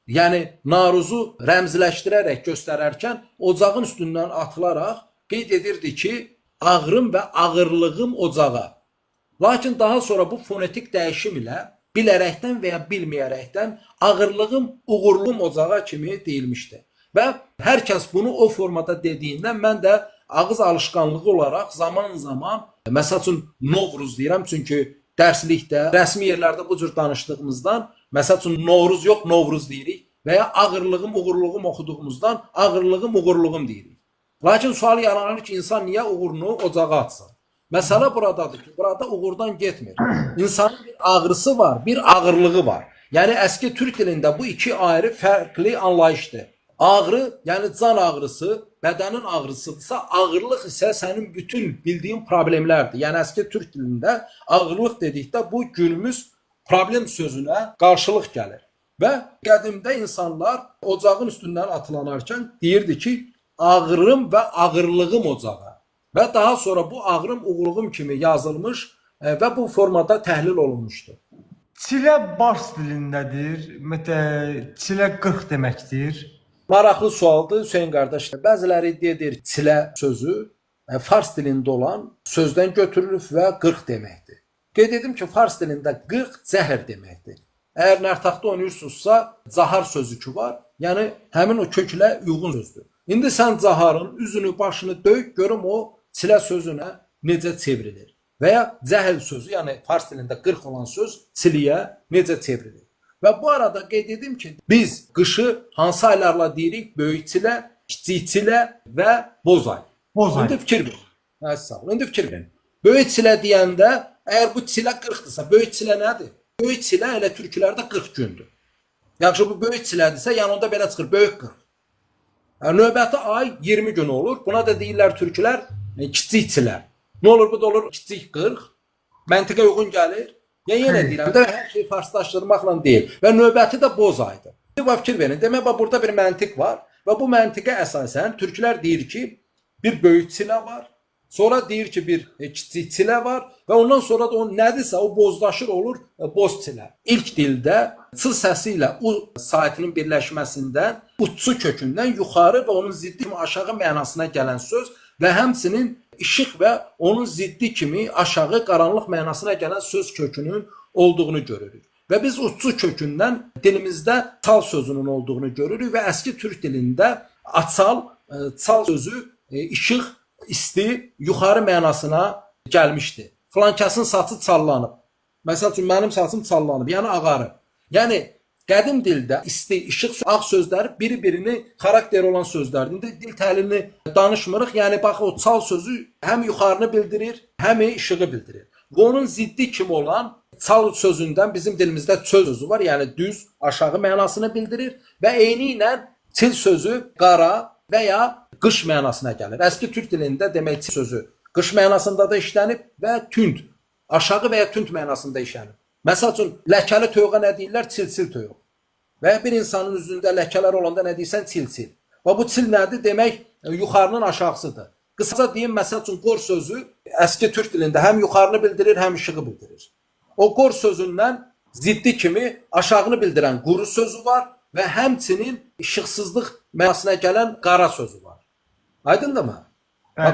yəni Naruzu rəmzləşdirərək göstərərkən ocağın üstündən atılaraq qeyd edirdi ki, ağrım və ağırlığım ocağa. Lakin daha sonra bu fonetik dəyişim ilə bilərəkdən və ya bilməyərəkdən ağırlığım, uğurluğum ocağa kimi deyilmişdi. Və hər kəs bunu o formada dediyindən mən də ağız alışqanlığı olaraq zaman-zaman, məsəl üçün Novruz deyirəm, çünki dərslikdə, rəsmi yerlərdə bu cür danışdığımızdan, məsəl üçün Novruz yox, Novruz deyirik və ya ağırlığım, uğurluğum oxuduğumuzdan ağırlığım, uğurluğum deyirik. Lakin sual yaranır ki, insan niyə uğurunu ocağa atsın? Məsələ buradadır ki, burada uğurdan getmir. İnsanın bir ağrısı var, bir ağırlığı var. Yəni əski türk dilində bu iki ayrı fərqli anlayışdır. Ağrı, yəni can ağrısı, bədənin ağrısıdırsa, ağırlıq isə sənin bütün bildiyin problemlərdir. Yəni əski türk dilində ağırlıq dedikdə bu günümüz problem sözünə qarşılıq gəlir. Və qədimdə insanlar ocağın üstündən atılanarkən deyirdi ki, ağrım və ağırlığım ocağa. Və daha sonra bu ağrım, uğurluğum kimi yazılmış və bu formada təhlil olunmuşdur. Çilə bars dilindədir. Ümumiyyətlə çilə 40 deməkdir. Maraqlı sualdır Hüseyn qardaş. Bəziləri deyir çilə sözü fars dilində olan sözdən götürülüb və 40 deməkdir. Qeyd edim ki, fars dilində 40 zəhər deməkdir. Əgər nərtaxta oynayırsınızsa, zahar sözü var. Yəni həmin o köklə uyğun sözdür. İndi sən zaharın üzünü, başını döyük, görüm o çilə sözünə necə çevrilir. Və ya cəhəl sözü, yəni fars dilində 40 olan söz çiliyə necə çevrilir. Və bu arada qeyd edim ki, biz qışı hansı aylarla deyirik? Böyük çilə, kiçik çilə və boz ay. İndi fikir verin. Sağ ol. İndi fikir verin. Böyük çilə deyəndə, əgər bu çilə 40-dırsa, böyük çilə nədir? Böyük çilə elə türklərdə 40 gündür. Yaxşı, bu böyük çilədirsə, yanında belə çıxır, böyük 40. Növbəti ay 20 gün olur. Buna da deyirlər türklər kiçik çilə. Nə olur? Bu da olur kiçik 40. Məntiqə uyğun gəlir. Yenə deyirəm də hər şey farslaşdırmaqla deyil. Və növbəti də boz aydır. Bir fikir verin. Demək burada bir məntiq var və bu məntiqə əsasən türklər deyir ki, bir böyük çilə var. Sonra deyir ki, bir kiçik çilə var və ondan sonra da o nədirsə o bozlaşır olur boz çilə. İlk dildə ç səsi ilə u saitinin birləşməsindən utsu kökündən yuxarı və onun ziddi aşağı mənasına gələn söz və həmçinin işıq və onun ziddi kimi aşağı qaranlıq mənasına gələn söz kökünün olduğunu görürük. Və biz uççu kökündən dilimizdə çal sözünün olduğunu görürük və əski türk dilində açal, çal sözü işıq, isti, yuxarı mənasına gəlmişdi. Filankəsin saçı çallanıb. Məsəl üçün mənim saçım çallanıb, yəni ağarıb. Yəni qədim dildə isti, işıq, ağ sözləri biri-birini xarakteri olan sözlərdir. İndi dil təhlilini danışmırıq. Yəni bax o çal sözü həm yuxarını bildirir, həm işığı bildirir. Və onun ziddi kimi olan çal sözündən bizim dilimizdə çöl sözü var. Yəni düz, aşağı mənasını bildirir və eyni ilə çil sözü qara və ya qış mənasına gəlir. Əski türk dilində demək çil sözü qış mənasında da işlənib və tünd, aşağı və ya tünd mənasında işlənib. Məsəl üçün ləkəli toyuğa nə deyirlər? Çil-çil toyuq. Və bir insanın üzündə ləkələr olanda nə deyirsən? Çil-çil. Və bu çil nədir? Demək yuxarının aşağısıdır. Qısaca deyim, məsəl üçün qor sözü əski türk dilində həm yuxarını bildirir, həm işığı bildirir. O qor sözündən ziddi kimi aşağını bildirən quru sözü var və həmçinin işıqsızlıq mənasına gələn qara sözü var. Aydındırmı?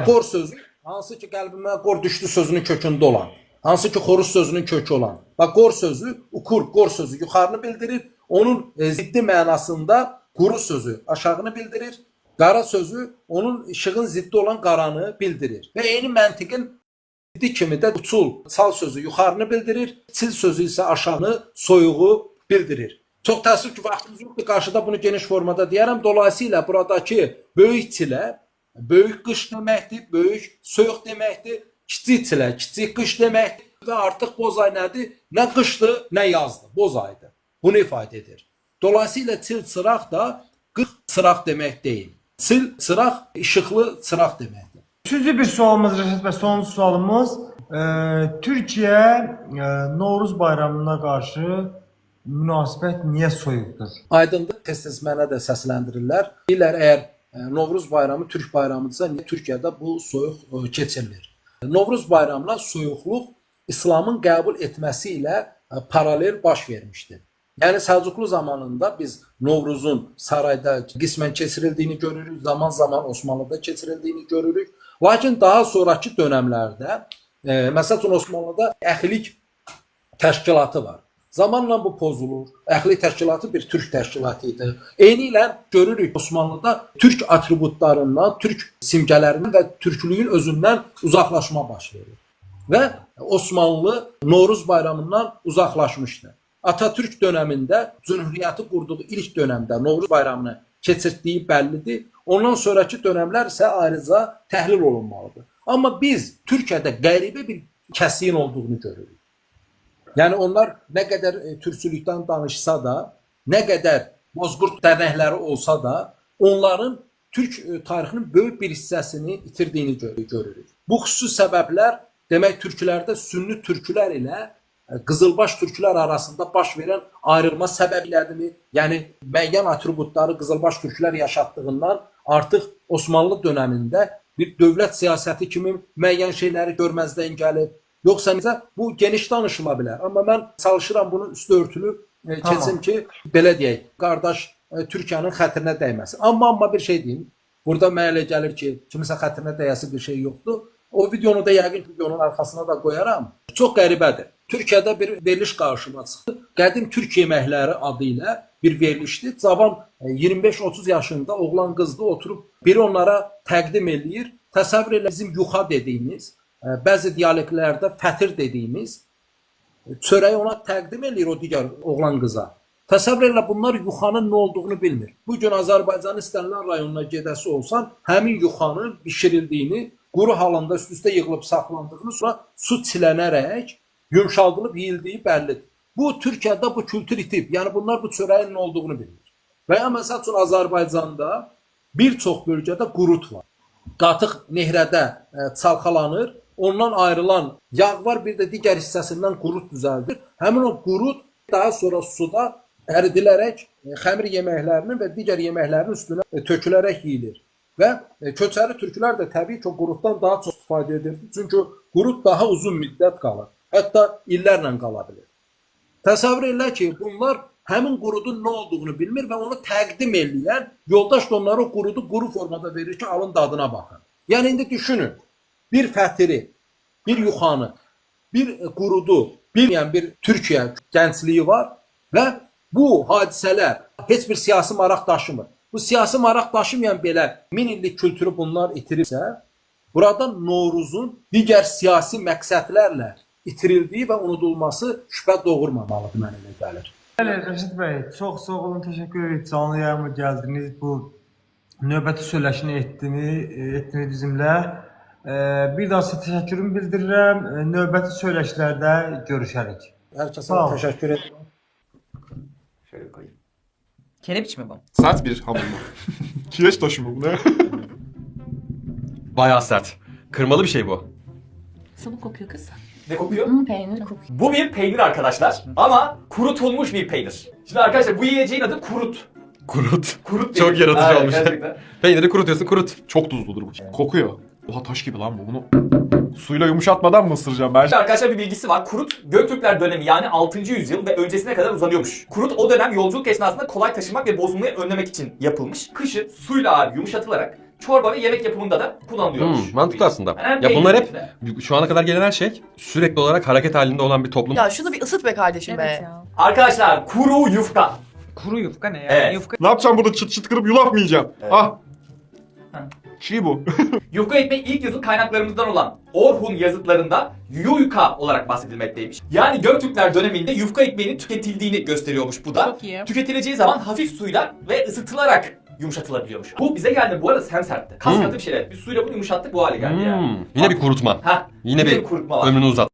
Qor sözü hansı ki qəlbimə qor düşdü sözünün kökündə olan, hansı ki xoruz sözünün kökü olan. Bax qor sözü, ukur, qor sözü yuxarını bildirir. Onun ziddi mənasında quru sözü aşağını bildirir. Qara sözü onun işığın ziddi olan qaranı bildirir. Və eyni məntiqin ziddi kimi də uçul, çal sözü yuxarını bildirir. Çil sözü isə aşağını, soyuğu bildirir. Çox təəssüf ki, vaxtımız yoxdur. Qarşıda bunu geniş formada deyərəm. Dolayısıyla buradakı böyük çilə, böyük qış deməkdir, böyük soyuq deməkdir. Kiçik çilə, kiçik qış deməkdir. Və artıq boz ay nədir? Nə qışdır, nə yazdır. Boz aydır. Bunu ifadə edir. Dolayısıyla çil çıraq da qış çıraq demək deyil. Çil çıraq işıqlı çıraq deməkdir. Üçüncü bir sualımız Rəşad bəy, sonuncu sualımız. Türkiyə Novruz bayramına qarşı münasibət niyə soyuqdur? Aydındır, tez-tez mənə də səsləndirirlər. Deyirlər, əgər Novruz bayramı Türk bayramıdırsa, niyə Türkiyədə bu soyuq keçirilir? Novruz bayramına soyuqluq İslamın qəbul etməsi ilə paralel baş vermişdir. Yəni Səlcuqlu zamanında biz Novruzun sarayda qismən keçirildiyini görürük, zaman-zaman Osmanlıda keçirildiyini görürük. Lakin daha sonraki dönəmlərdə, məsəl üçün Osmanlıda əxlik təşkilatı var. Zamanla bu pozulur. Əxlik təşkilatı bir türk təşkilatı idi. Eyni ilə görürük Osmanlıda türk atributlarından, türk simgələrindən və türklüyün özündən uzaqlaşma baş verir. Və Osmanlı Novruz bayramından uzaqlaşmışdı. Atatürk dönəmində Cümhuriyyəti qurduğu ilk dönəmdə Novruz bayramını keçirtdiyi bəllidir. Ondan sonraki dönəmlər isə ayrıca təhlil olunmalıdır. Amma biz Türkiyədə qəribə bir kəsiyin olduğunu görürük. Yəni onlar nə qədər türkçülükdən danışsa da, nə qədər bozqurt dərnəkləri olsa da, onların türk tarixinin böyük bir hissəsini itirdiyini görürük. Bu xüsusi səbəblər demək türklərdə sünni türklər ilə qızılbaş türklər arasında baş verən ayrılma səbəblərini, yəni müəyyən atributları qızılbaş türklər yaşatdığından artıq Osmanlı dönəmində bir dövlət siyasəti kimi müəyyən şeyləri görməzdən gəlib. Yoxsa necə bu geniş danışıla bilər. Amma mən çalışıram bunu üstü örtülü keçim ki, belə deyək, qardaş Türkiyənin xətrinə dəyməsin. Amma bir şey deyim. Burada mənə elə gəlir ki, kimisə xətrinə dəyəsi bir şey yoxdur. O videonu da yəqin ki, videonun arxasına da qoyaram. Çox qəribədir. Türkiyədə bir veriliş qarşıma çıxdı. Qədim Türk yeməkləri adı ilə bir verilişdir. Cavan 25-30 yaşında oğlan qızlı oturub biri onlara təqdim eləyir. Təsəvvür elə bizim yuxa dediyimiz, bəzi dialektlərdə fətir dediyimiz çörəyi ona təqdim eləyir o digər oğlan qıza. Təsəvvür elə bunlar yuxanın nə olduğunu bilmir. Bugün Azərbaycanın istənilən rayonuna gedəsi olsan, həmin yuxanın bişirildiyini, quru halında üst-üstə yığılıb saxlandığını, sonra su çilənərək yumşaldılıb yeyildiyi bəllidir. Bu Türkiyədə bu kültür itib. Yəni bunlar bu çörəyin nə olduğunu bilmir. Və ya məsəl üçün Azərbaycanda bir çox bölgədə qurut var. Qatıq nehrədə çalxalanır, ondan ayrılan yağ var, bir də digər hissəsindən qurut düzəldir. Həmin o qurut daha sonra suda əridilərək xəmir yeməklərinin və digər yeməklərin üstünə tökülərək yeyilir. Və köçəri türklər də təbii ki, qurutdan daha çox istifadə edirdi. Çünki qurut daha uzun müddət qalır. Hətta illərlə qala bilir. Təsəvvür elə ki, bunlar həmin qurudun nə olduğunu bilmir və onu təqdim eləyən yoldaş da onlara o qurudu quru formada verir ki, alın dadına baxın. Yəni indi düşünün. Bir fətiri, bir yuxanı, bir qurudu, bilməyən bir Türkiyə gəncliyi var və bu hadisələr heç bir siyasi maraq daşımır. Bu siyasi maraq daşımayan belə 1000 illik kültürü bunlar itiribsə, burada Novruzun digər siyasi məqsədlərlə itirildiyi və unudulması şübhə doğurmamalıdır, mənə elə gəlir. Bəli, Rəşid bəy, çox sağ olun, təşəkkür edirik. Canlı yayıma gəldiniz, bu növbəti söyləşini etdiniz bizimlə. Bir daha sizə təşəkkürümü bildirirəm. Növbəti söyləşilərdə görüşərik. Hər kəsə Sağ ol. təşəkkür edirəm. Şöyle koyayım. Kerebiç mi bu? Sert bir hamur mu? Kireç taşı mı bu ne? Bayağı sert. Kırmalı bir şey bu. Sabuk kokuyor kız. Ne kokuyor? Peynir kokuyor. Bu bir peynir arkadaşlar ama kurutulmuş bir peynir. Şimdi arkadaşlar bu yiyeceğin adı kurut. Kurut. Kurut Çok peynir. yaratıcı Aynen, olmuş. gerçekten. Peyniri kurutuyorsun kurut. Çok tuzludur bu. Kokuyor. Oha taş gibi lan bu. Bunu suyla yumuşatmadan mı ısıracağım ben? Şimdi arkadaşlar bir bilgisi var. Kurut Göktürkler dönemi yani 6. yüzyıl ve öncesine kadar uzanıyormuş. Kurut o dönem yolculuk esnasında kolay taşımak ve bozulmayı önlemek için yapılmış. Kışın suyla abi yumuşatılarak çorba ve yemek yapımında da kullanılıyormuş. Mantıklı aslında. Yani Ya bunlar peynir hep şu ana kadar gelen her şey sürekli olarak hareket halinde olan bir toplum. Ya şunu bir ısıt be kardeşim Evet be. ya. Arkadaşlar kuru yufka. Kuru yufka ne ya? Evet. Yufka. Ne yapacağım burada çıt çıt kırıp yulaf mı yiyeceğim? Evet. Ah. Ha. Çiğ bu. Yufka ekmeği ilk yazılı kaynaklarımızdan olan Orhun yazıtlarında yuyuka olarak bahsedilmekteymiş. Yani Göktürkler döneminde yufka ekmeğinin tüketildiğini gösteriyormuş bu da. Çok iyi. Tüketileceği zaman hafif suyla ve ısıtılarak yumuşatılabiliyormuş. Bu bize geldi bu arada hem sertti. Kas katı bir şeyler. Biz suyla bunu yumuşattık bu hale geldi yani. Yine bir kurutma. Ha, Yine bir kurutma var. ömrünü uzat.